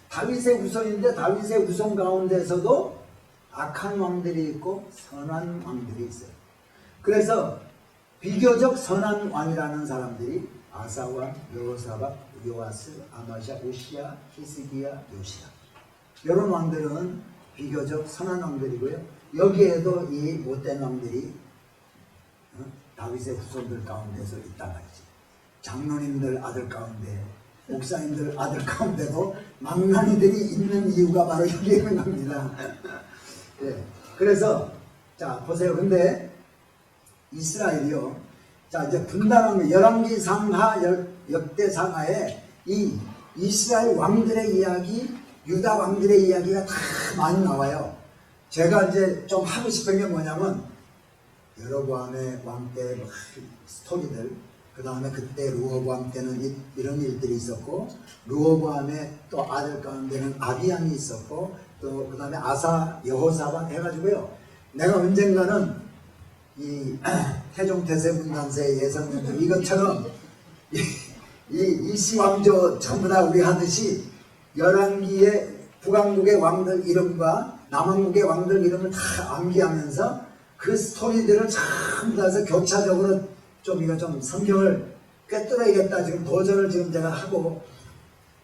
다윗의 후손인데 다윗의 후손 가운데서도 악한 왕들이 있고 선한 왕들이 있어요. 그래서 비교적 선한 왕이라는 사람들이 아사왕, 여호사밧, 요아스, 아마샤, 오시야, 히스기야, 요시야. 이런 왕들은 비교적 선한 왕들이고요. 여기에도 이 못된 왕들이 다윗의 후손들 가운데서 있단 말이지. 장로님들 아들 가운데, 목사님들 아들 가운데도 망나니들이 있는 이유가 바로 여기에 있는 겁니다. 예. 그래서 자 보세요. 근데 이스라엘이요. 자 이제 분단한 거 열왕기 상하 역대 상하에 이 이스라엘 왕들의 이야기, 유다 왕들의 이야기가 다 많이 나와요. 제가 이제 좀 하고 싶은 게 뭐냐면 여로보암의 왕 때 스토리들, 그 다음에 그때 르호보암 때는 이런 일들이 있었고, 르호보암의 또 아들 가운데는 아비양이 있었고, 또 그 다음에 아사, 여호사밧 해가지고요. 내가 언젠가는 이 태종태세분단세 예선연주 이것처럼 이 왕조 전부 다 우리 하듯이 열왕기의 북왕국의 왕들 이름과 남왕국의 왕들 이름을 다 암기하면서 그 스토리들을 전부 다 해서 교차적으로 좀 이거 좀 성경을 꿰뚫어야겠다 지금 도전을 지금 제가 하고,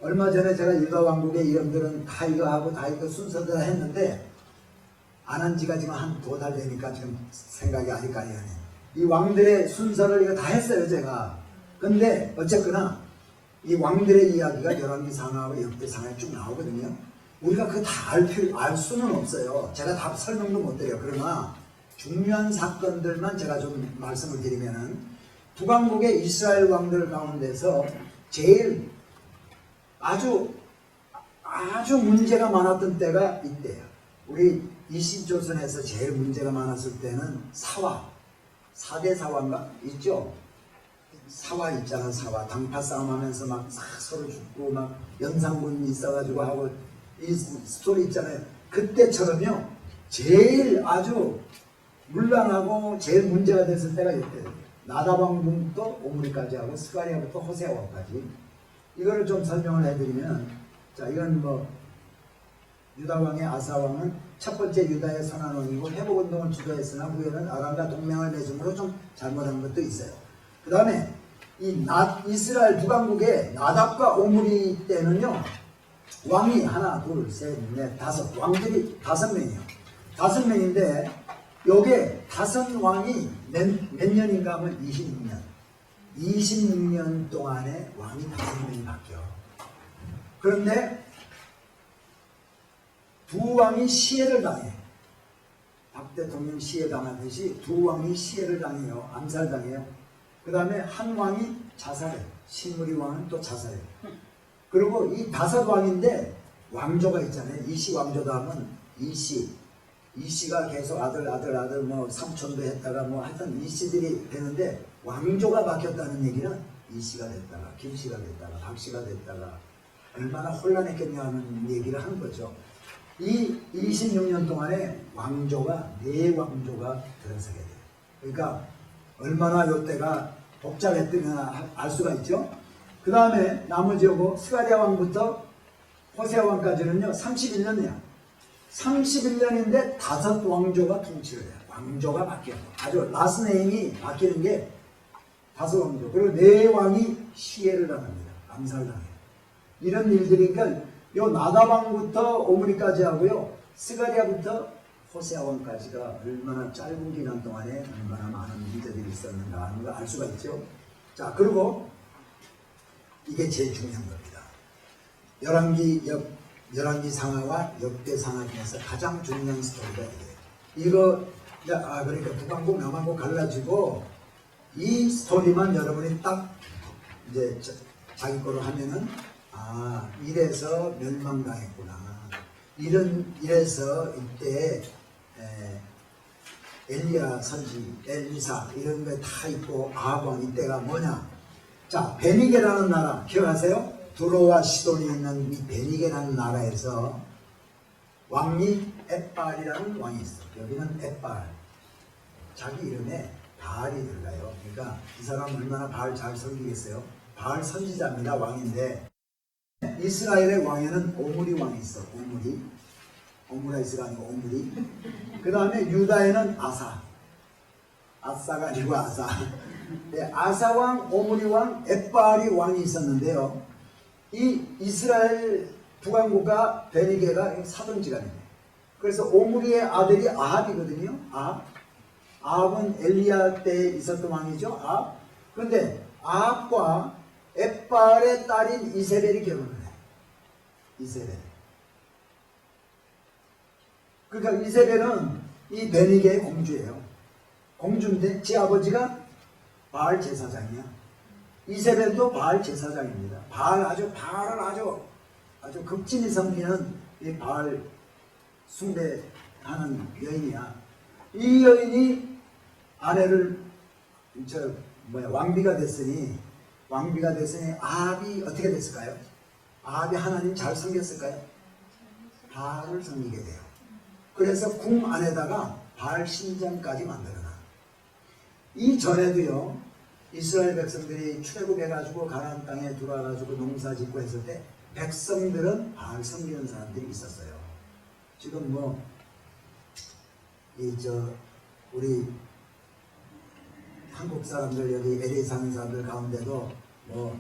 얼마 전에 제가 유다 왕국의 이름들은 다 이거 하고 다 이거 순서대로 했는데 안 한 지가 지금 한 2달 되니까 지금 생각이 아직까지 안 해요. 이 왕들의 순서를 이거 다 했어요 제가. 근데 어쨌거나 이 왕들의 이야기가 열왕기 상하와 역대 상하에 쭉 나오거든요. 우리가 그거 다 알 수는 없어요. 제가 다 설명도 못 드려요. 그러나 중요한 사건들만 제가 좀 말씀을 드리면은 북왕국의 이스라엘 왕들 가운데서 제일 아주 문제가 많았던 때가 이때예요. 우리 이시조선에서 제일 문제가 많았을 때는 사화, 4대 사화인가 있죠? 사화 있잖아. 사화 당파 싸움 하면서 막 서로 죽고 막 연산군 있어가지고 하고 이 스토리 있잖아요. 그때처럼요 제일 아주 문란하고 제일 문제가 됐을 때가 이때예요. 나다방부터 오므리까지 하고 스가랴부터 호세아왕까지. 이거를 좀 설명을 해드리면, 자 이건 뭐 유다왕의 아사왕은 첫 번째 유다의 선한 왕이고 회복운동을 주도했으나 후에는 아람과 동맹을 맺음으로 좀 잘못한 것도 있어요. 그 다음에 이 이스라엘 북왕국의 나답과 오므리 때는요 왕이 하나 둘셋넷 다섯, 왕들이 5명이에요. 5명인데 요게 5왕이 몇 년인가 하면 26년 동안에 왕이 5명이 바뀌어. 그런데 두 왕이 시해를 당해. 박 대통령 시해 당하듯이 두 왕이 시해를 당해요. 암살당해요. 그 다음에 한 왕이 자살해. 신무리 왕은 또 자살해. 그리고 이 5왕인데 왕조가 있잖아요. 이씨 왕조다 하면 이씨가 계속 아들 뭐 삼촌도 했다가 뭐 하여튼 이씨들이 되는데, 왕조가 바뀌었다는 얘기는 이씨가 됐다가 김씨가 됐다가 박씨가 됐다가 얼마나 혼란했겠냐 하는 얘기를 한 거죠. 이 26년 동안에 왕조가 4왕조가 들어서게 돼요. 그러니까 얼마나 이때가 복잡했더냐 알 수가 있죠. 그 다음에 나머지 요거 스가랴 왕부터 호세아 왕까지는요 31년이야. 31년인데 5왕조가 통치를 해요. 왕조가 바뀌어요. 아주 라스네임이 바뀌는 게 5왕조. 그리고 4왕이 시해를 당합니다. 암살당해요. 이런 일들이니까 요 나다방부터 오므리까지 하고요 스가랴부터 호세아 왕까지가 얼마나 짧은 기간 동안에 얼마나 많은 문제들이 있었는가 하는 걸 알 수가 있죠. 자, 그리고 이게 제일 중요한 겁니다. 열왕기 상하와 역대 상하 중에서 가장 중요한 스토리가 이거예요. 그러니까 북왕국 남왕국 갈라지고 이 스토리만 여러분이 딱 이제 자기 거로 하면은 이래서 멸망당했구나. 이래서 이때 엘리야 선지, 엘리사 이런 거 다 있고 아합왕 이때가 뭐냐? 자, 베니게라는 나라 기억하세요? 두로와 시돈이 있는 이 베니게라는 나라에서 왕이 엣발이라는 왕이 있어. 여기는 엣발. 자기 이름에 바알이 들어가요. 그러니까 이 사람 얼마나 바알 잘 섬기겠어요. 바알 선지자입니다. 왕인데 이스라엘의 왕에는 오므리 왕이 있어. 오므라이스가 아니고 오므리. 그 다음에 유다에는 아사가 아니고 아사. 네, 아사 왕, 오므리 왕, 엣바알이 왕이 있었는데요. 이 이스라엘 북왕국가 베니게가 사돈지간입니다. 그래서 오므리의 아들이 아합이거든요. 아합은 엘리야 때 있었던 왕이죠. 그런데 아합과 엣바알의 딸인 이세벨이 결혼을 해요. 이세벨. 그러니까 이세벨은 이 베니게의 공주예요. 공주인데 지 아버지가 바알 제사장이야. 이세벨도 바알 제사장입니다. 바알을 아주 극진히 섬기는 이 바알 숭배하는 여인이야. 이 여인이 아내를 왕비가 됐으니 아합이 어떻게 됐을까요? 아합이 하나님 잘 섬겼을까요? 바알을 섬기게 돼요. 그래서 궁 안에다가 바알 신전까지 만들어놔. 이 전에도요, 이스라엘 백성들이 출애굽해가지고 가나안 땅에 들어와가지고 농사 짓고 했을 때 백성들은 바알 섬기는 사람들이 있었어요. 지금 우리 한국 사람들 여기 LA 사는 사람들 가운데도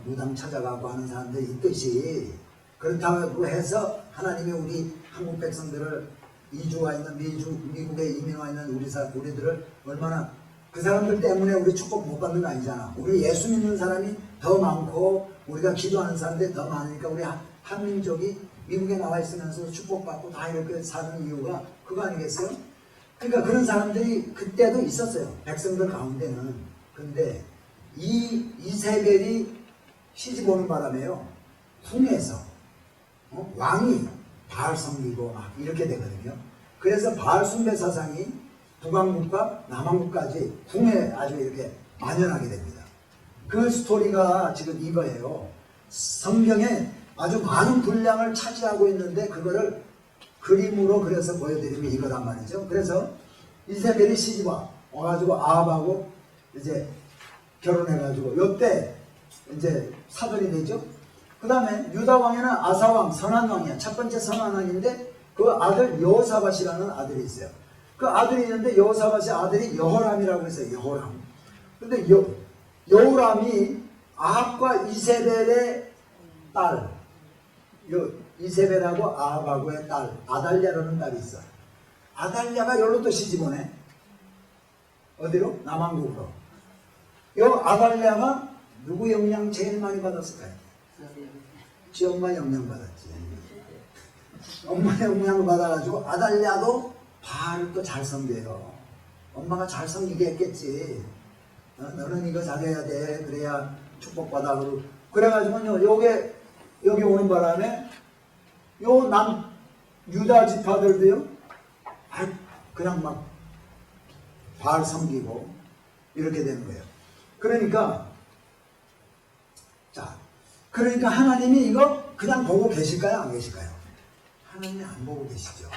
무당 찾아가고 하는 사람들이 있듯이, 그렇다고 해서 하나님이 우리 한국 백성들을 이주와 있는 미국에 이민 와 있는 우리들을 얼마나 그 사람들 때문에 우리 축복 못 받는 거 아니잖아. 우리 예수 믿는 사람이 더 많고 우리가 기도하는 사람들이 더 많으니까 우리 한민족이 미국에 나와 있으면서 축복받고 다 이렇게 사는 이유가 그거 아니겠어요? 그러니까 그런 사람들이 그때도 있었어요. 백성들 가운데는. 근데 이세벨이 시집 오는 바람에요, 궁에서 왕이 바알 섬기고 막 이렇게 되거든요. 그래서 바알 숭배 사상이 북왕국과 남왕국까지 궁에 아주 이렇게 만연하게 됩니다. 그 스토리가 지금 이거예요. 성경에 아주 많은 분량을 차지하고 있는데 그거를 그림으로 그려서 보여드리면 이거란 말이죠. 그래서 이세벨이 시집 와가지고 아합하고 이제 결혼해가지고 요때 이제 사돈이 되죠. 그 다음에 유다 왕에는 아사 왕, 선한 왕이야. 첫 번째 선한 왕인데 그 아들 여호사밧이라는 아들이 있어요. 그 아들이 있는데 여호사밧의 아들이 여호람이라고 했어요. 여호람. 근데 여호람이 아합과 이세벨의 딸, 이세벨하고 아합하고의 딸 아달랴라는 딸이 있어. 아달랴가 여기로 또 시집 오네. 어디로? 남왕국으로. 이 아달랴가 누구 영향 제일 많이 받았을까요? 지 엄마 영향 받았지. 엄마 영향을 받아가지고 아달랴도 바알을 또 잘 섬겨요. 엄마가 잘 섬기게 했겠지. 너는 이거 잘해야 돼. 그래야 축복받아. 그래가지고요, 여기 오는 바람에 유다 지파들도요, 그냥 막 바알 섬기고 이렇게 되는 거예요. 그러니까 하나님이 이거 그냥 보고 계실까요? 안 계실까요? 하나님이 안 보고 계시죠.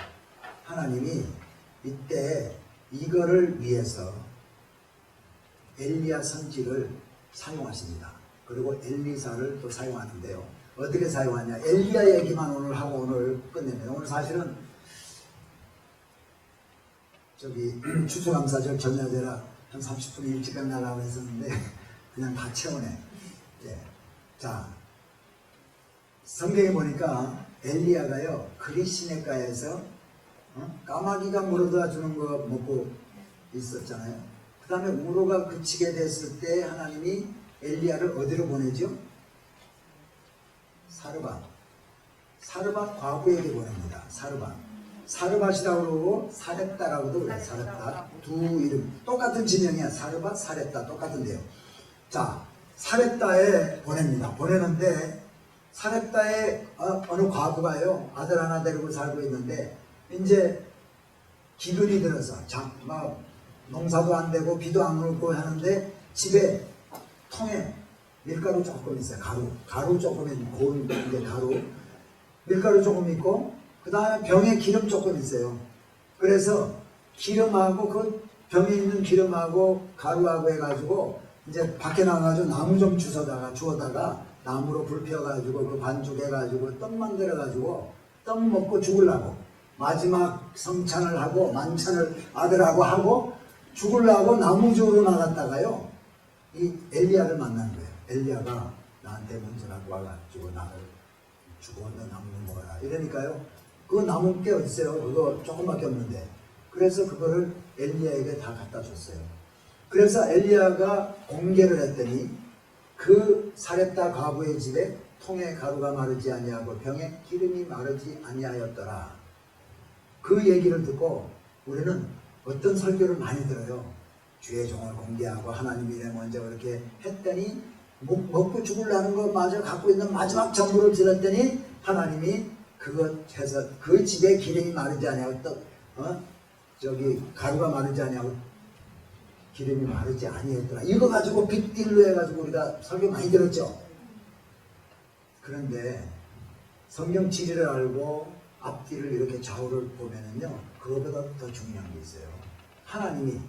하나님이 이때 이거를 위해서 엘리야 선지를 사용하십니다. 그리고 엘리사를 또 사용하는데요. 어떻게 사용하냐? 엘리야 얘기만 오늘 하고 오늘 끝냅니다. 오늘 사실은 추수감사절 전야제라 한 30분 일찍 끝나려고 했었는데 그냥 다 채우네. 예. 자, 성경에 보니까 엘리야가요, 그리시네가에서 까마귀가 물어다 주는 거 먹고 있었잖아요. 그 다음에 우로가 그치게 됐을 때 하나님이 엘리야를 어디로 보내죠? 사르밧 과부에게 보냅니다. 사르밧이라고 그러고 사렙다라고도 그래요. 사렙다. 두 이름 똑같은 지명이야. 사르밧, 사렙다 똑같은데요. 자, 사렙다에 보냅니다. 보내는데 사렙다에 어느 과부가요, 아들 하나 데리고 살고 있는데 이제 기근이 들어서 막 농사도 안 되고 비도 안 오고 하는데 집에 통에 밀가루 조금 있어요. 가루 조금 있는 고운 가루, 밀가루 조금 있고 그 다음에 병에 기름 조금 있어요. 그래서 기름하고 그 병에 있는 기름하고 가루하고 해가지고 이제 밖에 나가가지고 나무 좀 주워다가 나무로 불 피워가지고 그 반죽해가지고 떡 만들어가지고 떡 먹고 죽으려고 마지막 성찬을 하고 만찬을 아들하고 하고 죽으려고 나무 주우러 나갔다가요 이 엘리야를 만난 거예요. 엘리야가 나한테 먼저 갖고 와가지고 나를 죽어 너 나무는 먹어라 이러니까요 그 나무 게 어딨어요. 그거 조금밖에 없는데 그래서 그거를 엘리야에게 다 갖다 줬어요. 그래서 엘리야가 공개를 했더니 그 사렙다 과부의 집에 통에 가루가 마르지 아니하고 병에 기름이 마르지 아니하였더라. 그 얘기를 듣고 우리는 어떤 설교를 많이 들어요. 주의 종을 공개하고 하나님이 내 먼저 그렇게 했더니 먹고 죽으려는 것마저 갖고 있는 마지막 전부를 들었더니 하나님이 그것 해서 그 집에 기름이 마르지 아니하고 가루가 마르지 아니하고 기름이 마르지 아니했더라. 이거 가지고 빅딜로 해가지고 우리가 설교 많이 들었죠. 그런데 성경 지리를 알고 앞뒤를 이렇게 좌우를 보면은요 그거보다 더 중요한 게 있어요. 하나님이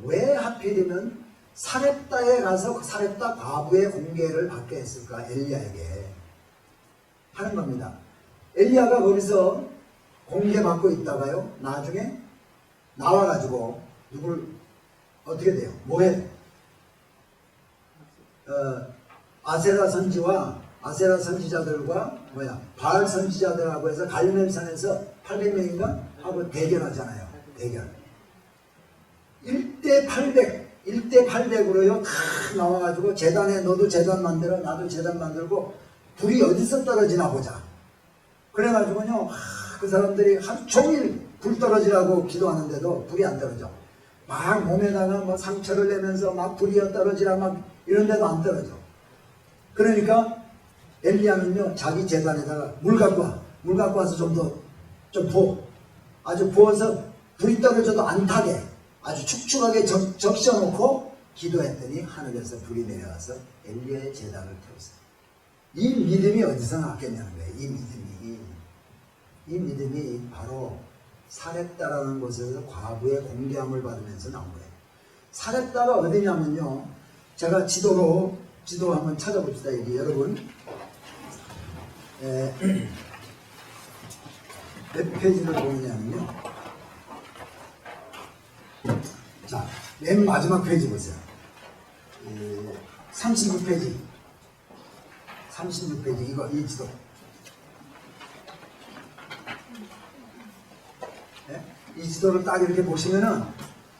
왜 하필이면 사렙다에 가서 사렙다 과부의 공개를 받게 했을까? 엘리야에게 하는 겁니다. 엘리야가 거기서 공개받고 있다가요 나중에 나와가지고 누굴 어떻게 돼요? 뭐해? 아세라 선지자들과 바알 선지자들하고 해서 갈멜산에서 800명인가 하고 대결하잖아요. 대결 1대 800으로요 다 나와가지고 제단에 너도 제단 만들어 나도 제단 만들고 불이 어디서 떨어지나 보자. 그래가지고요 그 사람들이 하루 종일 불 떨어지라고 기도하는데도 불이 안 떨어져. 막 몸에다가 뭐 상처를 내면서 막 불이 떨어지라 막 이런데도 안 떨어져. 그러니까 엘리야는요 자기 제단에다가 물 갖고 와서 좀 부어. 아주 부어서 불이 떨어져도 안 타게 아주 축축하게 적셔놓고 기도했더니 하늘에서 불이 내려와서 엘리야의 제단을 태웠어요. 이 믿음이 어디서 났겠냐는 거예요. 이 믿음이 바로 사렙다라는 곳에서 과부의 공개함을 받으면서 나온 거예요. 사렙다가 어디냐면요 제가 지도 한번 찾아봅시다. 여기 여러분 몇 페이지를 보느냐면요 자, 맨 마지막 페이지 보세요. 36페이지 이거 이 지도 네? 이 지도를 딱 이렇게 보시면은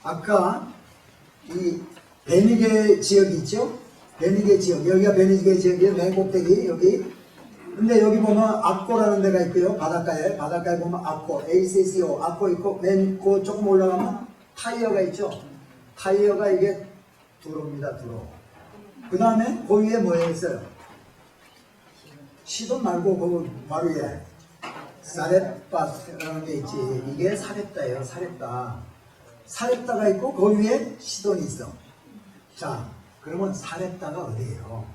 아까 이 베니게 지역이 있죠? 베니게 지역 여기가 베니게 지역이에요. 맨 꼭대기 여기 근데 여기 보면 악고라는 데가 있고요. 바닷가에 보면 악고 ACCO 악고 있고 맨 그 조금 올라가면 타이어가 있죠. 타이어가 이게 두로입니다. 두로. 그 다음에 그 위에 뭐에 있어요? 시돈 말고 그 바로 위에 사렙바라는 게 있지. 이게 사렙다예요. 사렙다가 있고 그 위에 시돈이 있어. 자, 그러면 사렙다가 어디예요?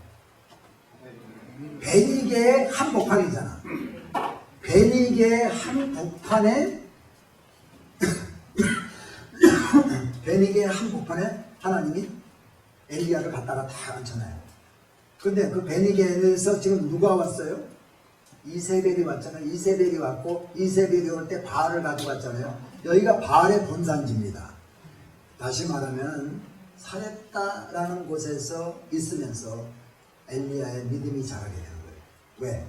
베니게의 한복판이잖아. 베니게의 한복판에 베니게의 한복판에 하나님이 엘리야를 갖다가 다 앉혀놔요. 근데 그 베니게에서 지금 누가 왔어요? 이세벨이 왔잖아요. 이세벨이 왔고 이세벨이 올 때 바알을 가져갔잖아요. 여기가 바알의 본산지입니다. 다시 말하면 사렙다라는 곳에서 있으면서 엘리야의 믿음이 자라게 되는 거예요. 왜?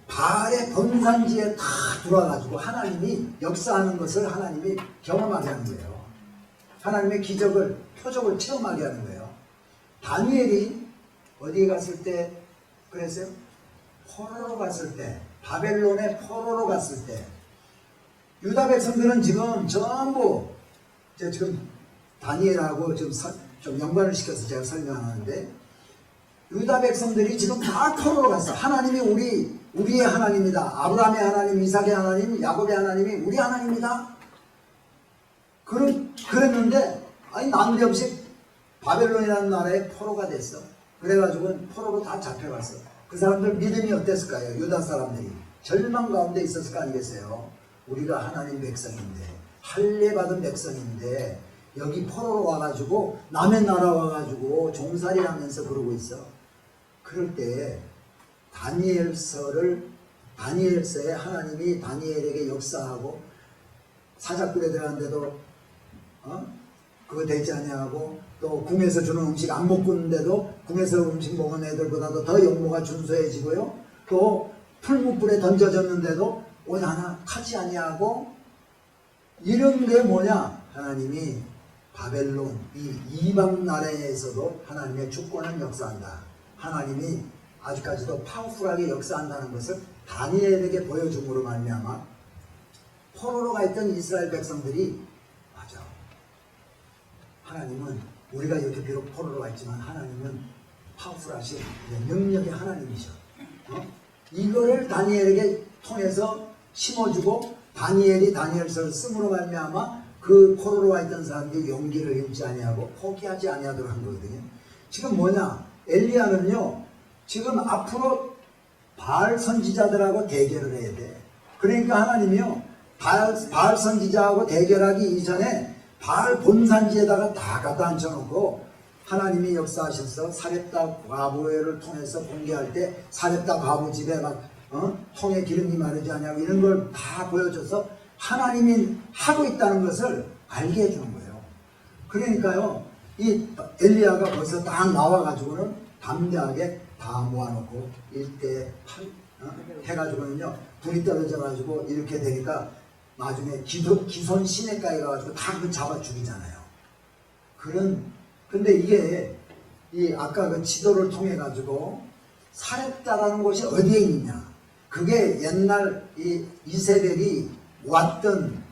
바알의 본산지에 다 들어와가지고 하나님이 역사하는 것을 하나님이 경험하게 하는 거예요. 하나님의 기적을, 표적을 체험하게 하는 거예요. 다니엘이 어디에 갔을 때 그랬어요? 포로로 갔을 때, 바벨론의 포로로 갔을 때 유다 백성들은 지금 전부 지금 다니엘하고 좀 연관을 시켜서 제가 설명하는데 유다 백성들이 지금 다 포로로 갔어. 하나님이 우리의 하나님이다. 아브라함의 하나님, 이삭의 하나님, 야곱의 하나님이 우리 하나님이다. 그랬는데 난데없이 바벨론이라는 나라에 포로가 됐어. 그래가지고 포로로 다 잡혀갔어. 그 사람들 믿음이 어땠을까요? 유다 사람들이 절망 가운데 있었을 거 아니겠어요? 우리가 하나님 백성인데 할례받은 백성인데 여기 포로로 와가지고 남의 나라 와가지고 종살이 하면서 그러고 있어. 그럴 때 다니엘서에 하나님이 다니엘에게 역사하고 사자굴에 들어갔는데도 그거 되지 아니하고 또 궁에서 주는 음식 안 먹고 있는데도 궁에서 음식 먹은 애들보다도 더 영모가 준수해지고요. 또 풀무불에 던져졌는데도 오늘 하나 타지 아니하고 이런 게 뭐냐? 하나님이 바벨론 이 이방 나라에서도 하나님의 주권을 역사한다. 하나님이 아직까지도 파워풀하게 역사한다는 것을 다니엘에게 보여줌으로 말미암아 포로로 가 있던 이스라엘 백성들이 맞아. 하나님은 우리가 이렇게 비록 포로로 가 있지만 하나님은 파워풀하신 능력의 하나님이셔. 이거를 다니엘에게 통해서 심어주고 다니엘이 다니엘서를 쓰므로 말미암아 그 포로로 와 있던 사람들이 용기를 잃지 아니하고 포기하지 아니하도록 한 거거든요. 지금 뭐냐? 엘리야는요. 지금 앞으로 바알 선지자들하고 대결을 해야 돼. 그러니까 하나님이요. 바알 선지자하고 대결하기 이전에 바알 본산지에다가 다 갖다 앉혀놓고 하나님이 역사하셔서 사렙다 과부를 통해서 공개할 때 사렙다 과부 집에 막 통에 기름이 마르지 않냐고 이런 걸 다 보여줘서 하나님이 하고 있다는 것을 알게 해주는 거예요. 그러니까요, 이 엘리야가 벌써 딱 나와가지고는 담대하게 다 모아놓고 1대 8 해가지고는요, 불이 떨어져가지고 이렇게 되니까 나중에 기손 시내가에 가가지고 다 그 잡아 죽이잖아요. 근데 이게 이 아까 그 지도를 통해 가지고 사렙다라는 곳이 어디에 있느냐? 그게 옛날 이 이세벨이 왔던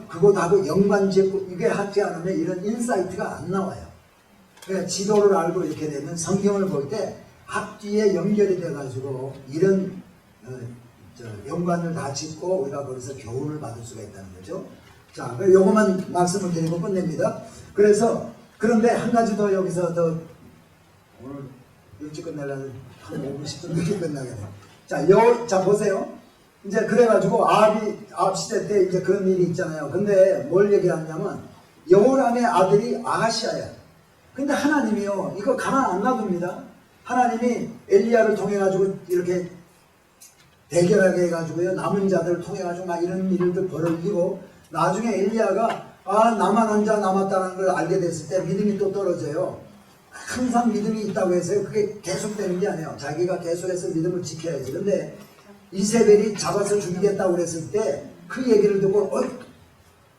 그곳하고 연관짓고 이게 하지 않으면 이런 인사이트가 안 나와요. 그러니까 지도를 알고 이렇게 되면 성경을 볼 때 앞뒤에 연결이 돼 가지고 이런 연관을 다 짓고 우리가 거기서 교훈을 받을 수가 있다는 거죠. 자, 요것만 말씀을 드리고 끝냅니다. 그런데 한 가지 더 여기서 더 오늘 일찍 끝내려면 한 5분 10분 늦게 끝나겠네요. 자, 보세요. 이제 그래가지고 아합 시대 때 이제 그런 일이 있잖아요. 근데 뭘 얘기하냐면 여호람의 아들이 아하시아야. 근데 하나님이요, 이거 가만 안 놔둡니다. 하나님이 엘리야를 통해 가지고 이렇게 대결하게 해가지고요, 남은 자들을 통해 가지고 막 이런 일들 벌어지고 나중에 엘리야가 나만 혼자 남았다는 걸 알게 됐을 때 믿음이 또 떨어져요. 항상 믿음이 있다고 해서 그게 계속되는 게 아니에요. 자기가 계속해서 믿음을 지켜야지. 근데 이세벨이 잡아서 죽이겠다고 그랬을 때 그 얘기를 듣고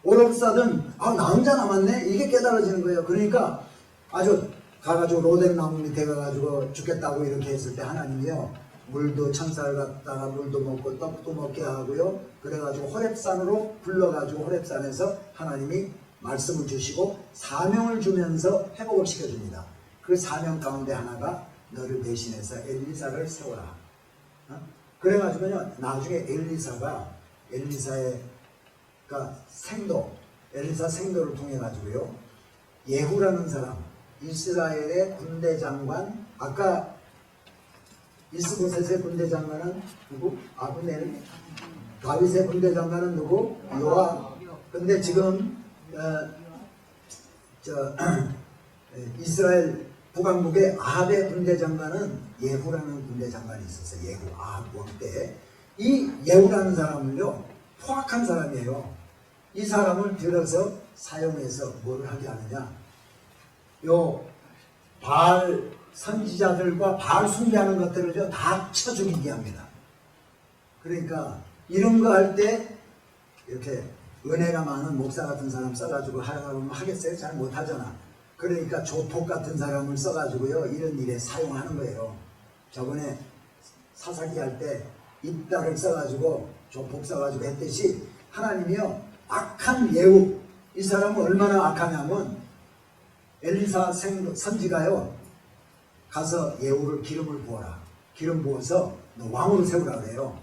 오락사든 나 혼자 남았네? 이게 깨달아지는 거예요. 그러니까 아주 가가지고 로뎀 나무 밑에 가가지고 죽겠다고 이렇게 했을 때 하나님이요, 물도 천사를 갖다가 물도 먹고 떡도 먹게 하고요, 그래가지고 호렙산으로 불러가지고 호렙산에서 하나님이 말씀을 주시고 사명을 주면서 회복을 시켜줍니다. 그 사명 가운데 하나가 너를 대신해서 엘리사를 세워라. 그래가지고요, 나중에 엘리사의 엘리사 생도를 통해 가지고요, 예후라는 사람, 이스라엘의 군대 장관, 아까 이스보셋의 군대 장관은 누구? 아브넬. 다윗의 군대 장관은 누구? 요압. 근데 지금 이스라엘 북왕국의 아합의 군대 장관은 예후라는 군대 장관이 있었어요. 예후, 아합 왕 때. 이 예후라는 사람은요, 포악한 사람이에요. 이 사람을 들어서 사용해서 뭘 하게 하느냐? 요 바알 선지자들과 바알 숭배하는 것들을 다 쳐 죽이게 합니다. 그러니까 이런 거 할 때 이렇게 은혜가 많은 목사 같은 사람 써가지고 하라고 하면 하겠어요? 잘 못하잖아. 그러니까 조폭 같은 사람을 써가지고요, 이런 일에 사용하는 거예요. 저번에 사사기 할 때 입다를 써가지고 조폭 써가지고 했듯이 하나님이요, 악한 예후, 이 사람은 얼마나 악하냐면 엘리사 선지가요, 가서 예후를 기름을 부어라. 기름 부어서 너 왕으로 세우라 그래요.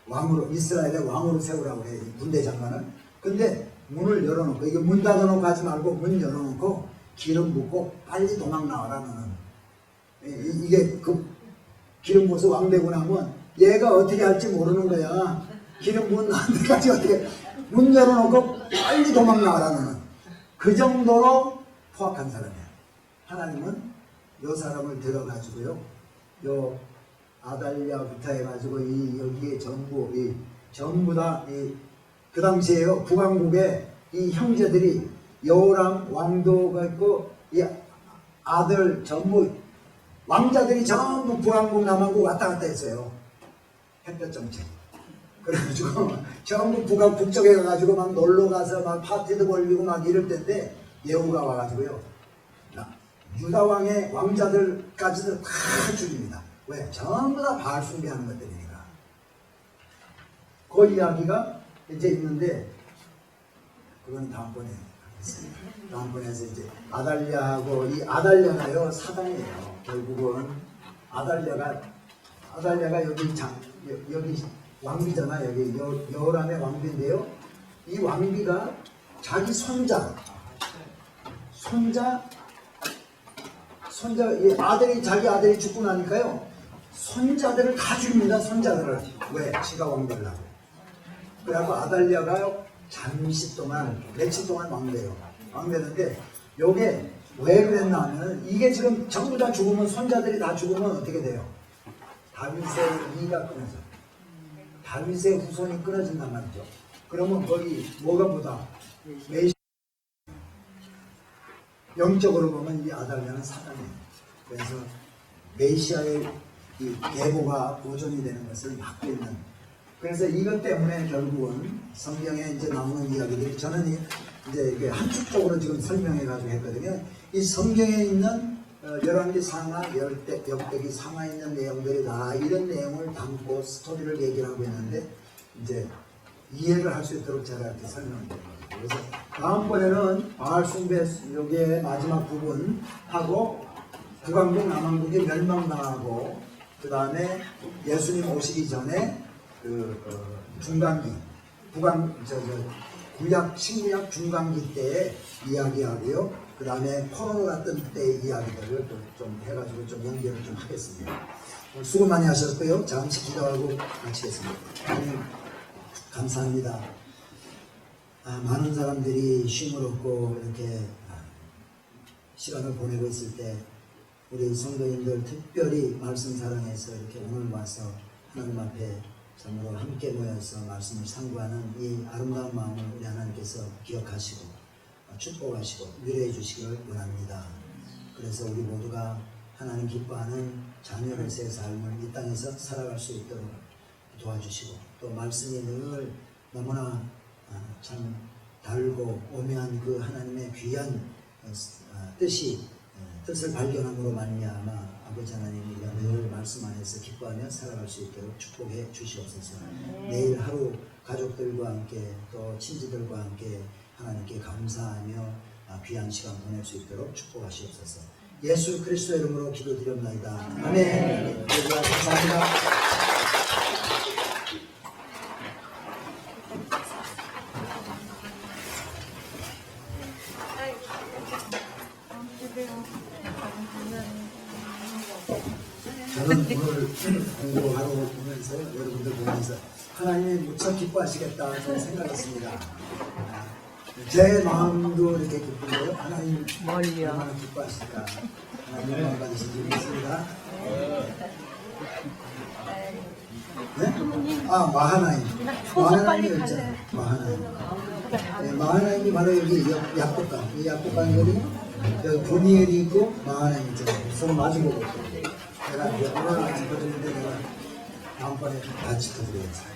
왕으로, 이스라엘의 왕으로 세우라 그래요, 군대 장관을. 근데 문을 열어놓고, 이게 문 닫아놓고 하지 말고 문 열어놓고 기름 붓고 빨리 도망 나와라 너는. 이게 그 기름 부어서 왕 되고 나면 얘가 어떻게 할지 모르는 거야. 기름 부은 나한테까지 어떻게 문 열어놓고 빨리 도망 나가라는 그 정도로 포악한 사람이야. 하나님은 요 사람을 들어가지고요, 요 아달랴부터 해가지고 이 여기에 전부 다 그 당시에요, 북왕국에 이 형제들이 여호람 왕도가 있고 이 아들 전부 왕자들이 전부 북왕국 남왕국 왔다 갔다 했어요. 햇볕 정책. 그래가지고 전부 북쪽에 가가지고 막 놀러 가서 막 파티도 벌리고 막 이럴 때인데 예후가 와가지고요, 유다 왕의 왕자들까지도 다 죽입니다. 왜? 전부 다 바알 숭배하는 것들이니까. 그 이야기가 이제 있는데 그건 다음번에 하겠습니다. 다음번에서 이제 아달랴하고 이 아달랴가요 사단이에요. 결국은 아달랴가 여기 왕비잖아. 여기 여호람의 왕비인데요. 이 왕비가 자기 손자 이 자기 아들이 죽고 나니까요, 손자들을 다 죽입니다. 손자들을. 왜? 지가 왕되려고. 그래갖고 아달랴가 잠시 동안, 며칠 동안 왕되는데, 요게 왜 그랬나 하면, 이게 지금 전부 다 죽으면, 손자들이 다 죽으면 어떻게 돼요? 다윗의 이가 끊어져. 다윗의 후손이 끊어진단 말이죠. 그러면 거기 뭐가 보다? 영적으로 보면 이 아달랴는 사단이에요. 그래서 메시아의 이 계보가 보존이 되는 것을 막고 있는. 그래서 이것 때문에 결국은 성경에 이제 나오는 이야기들이, 저는 이제 이게 함축적으로 지금 설명해 가지고 했거든요. 이 성경에 있는 열왕기 상하, 역대기 상하에 있는 내용들이 다 이런 내용을 담고 스토리를 얘기를 하고 있는데, 이제 이해를 할 수 있도록 제가 이렇게 설명을 드린 거예요. 그래서 다음번에는 바알 숭배 여기에 마지막 부분 하고, 북왕국 남왕국이 멸망당하고, 그 다음에 예수님 오시기 전에 중간기, 구약 신구약 중간기 때의 이야기하고요. 그 다음에 포로 같은 때의 이야기들을 좀 해가지고 좀 연결을 좀 하겠습니다. 수고 많이 하셨고요. 잠시 기도하고 마치겠습니다. 하나님 감사합니다. 많은 사람들이 쉼을 얻고 이렇게 시간을 보내고 있을 때, 우리 성도님들 특별히 말씀 사랑해서 이렇게 오늘 와서 하나님 앞에 참으로 함께 모여서 말씀을 상고하는 이 아름다운 마음을 우리 하나님께서 기억하시고 축복하시고 위로해 주시길 원합니다. 그래서 우리 모두가 하나님 기뻐하는 자녀로서의 삶을 이 땅에서 살아갈 수 있도록 도와주시고, 또 말씀이 늘 너무나 참 달고 오묘한 그 하나님의 귀한 뜻을 발견함으로 말미암아 아버지 하나님, 우리가 늘 말씀 안에서 기뻐하며 살아갈 수 있도록 축복해 주시옵소서. 내일 하루 가족들과 함께 또 친지들과 함께 하나님께 감사하며 귀한 시간 보낼 수 있도록 축복하시옵소서. 예수 그리스도의 이름으로 기도드립니다. 아멘. 감사합니다. 저는 오늘 공부하러 보면서, 여러분들 보면서 하나님이 무척 기뻐하시겠다 저는 생각했습니다. 제 마음도 이렇게 기쁜데요. 하나님 얼마나 기뻐하실까. 하나님 마음 받으신 줄 믿습니다. 네? 마하나임 있잖아요. 마하나임이 바로 여기 약국강. 이 약국강이 여기 보니엘이 있고 마하나임 있잖아요. 서로 마주보고 있고. 제가 이제 오늘 짚어드리는데 내가 다음번에 다 짚어드리겠습니다.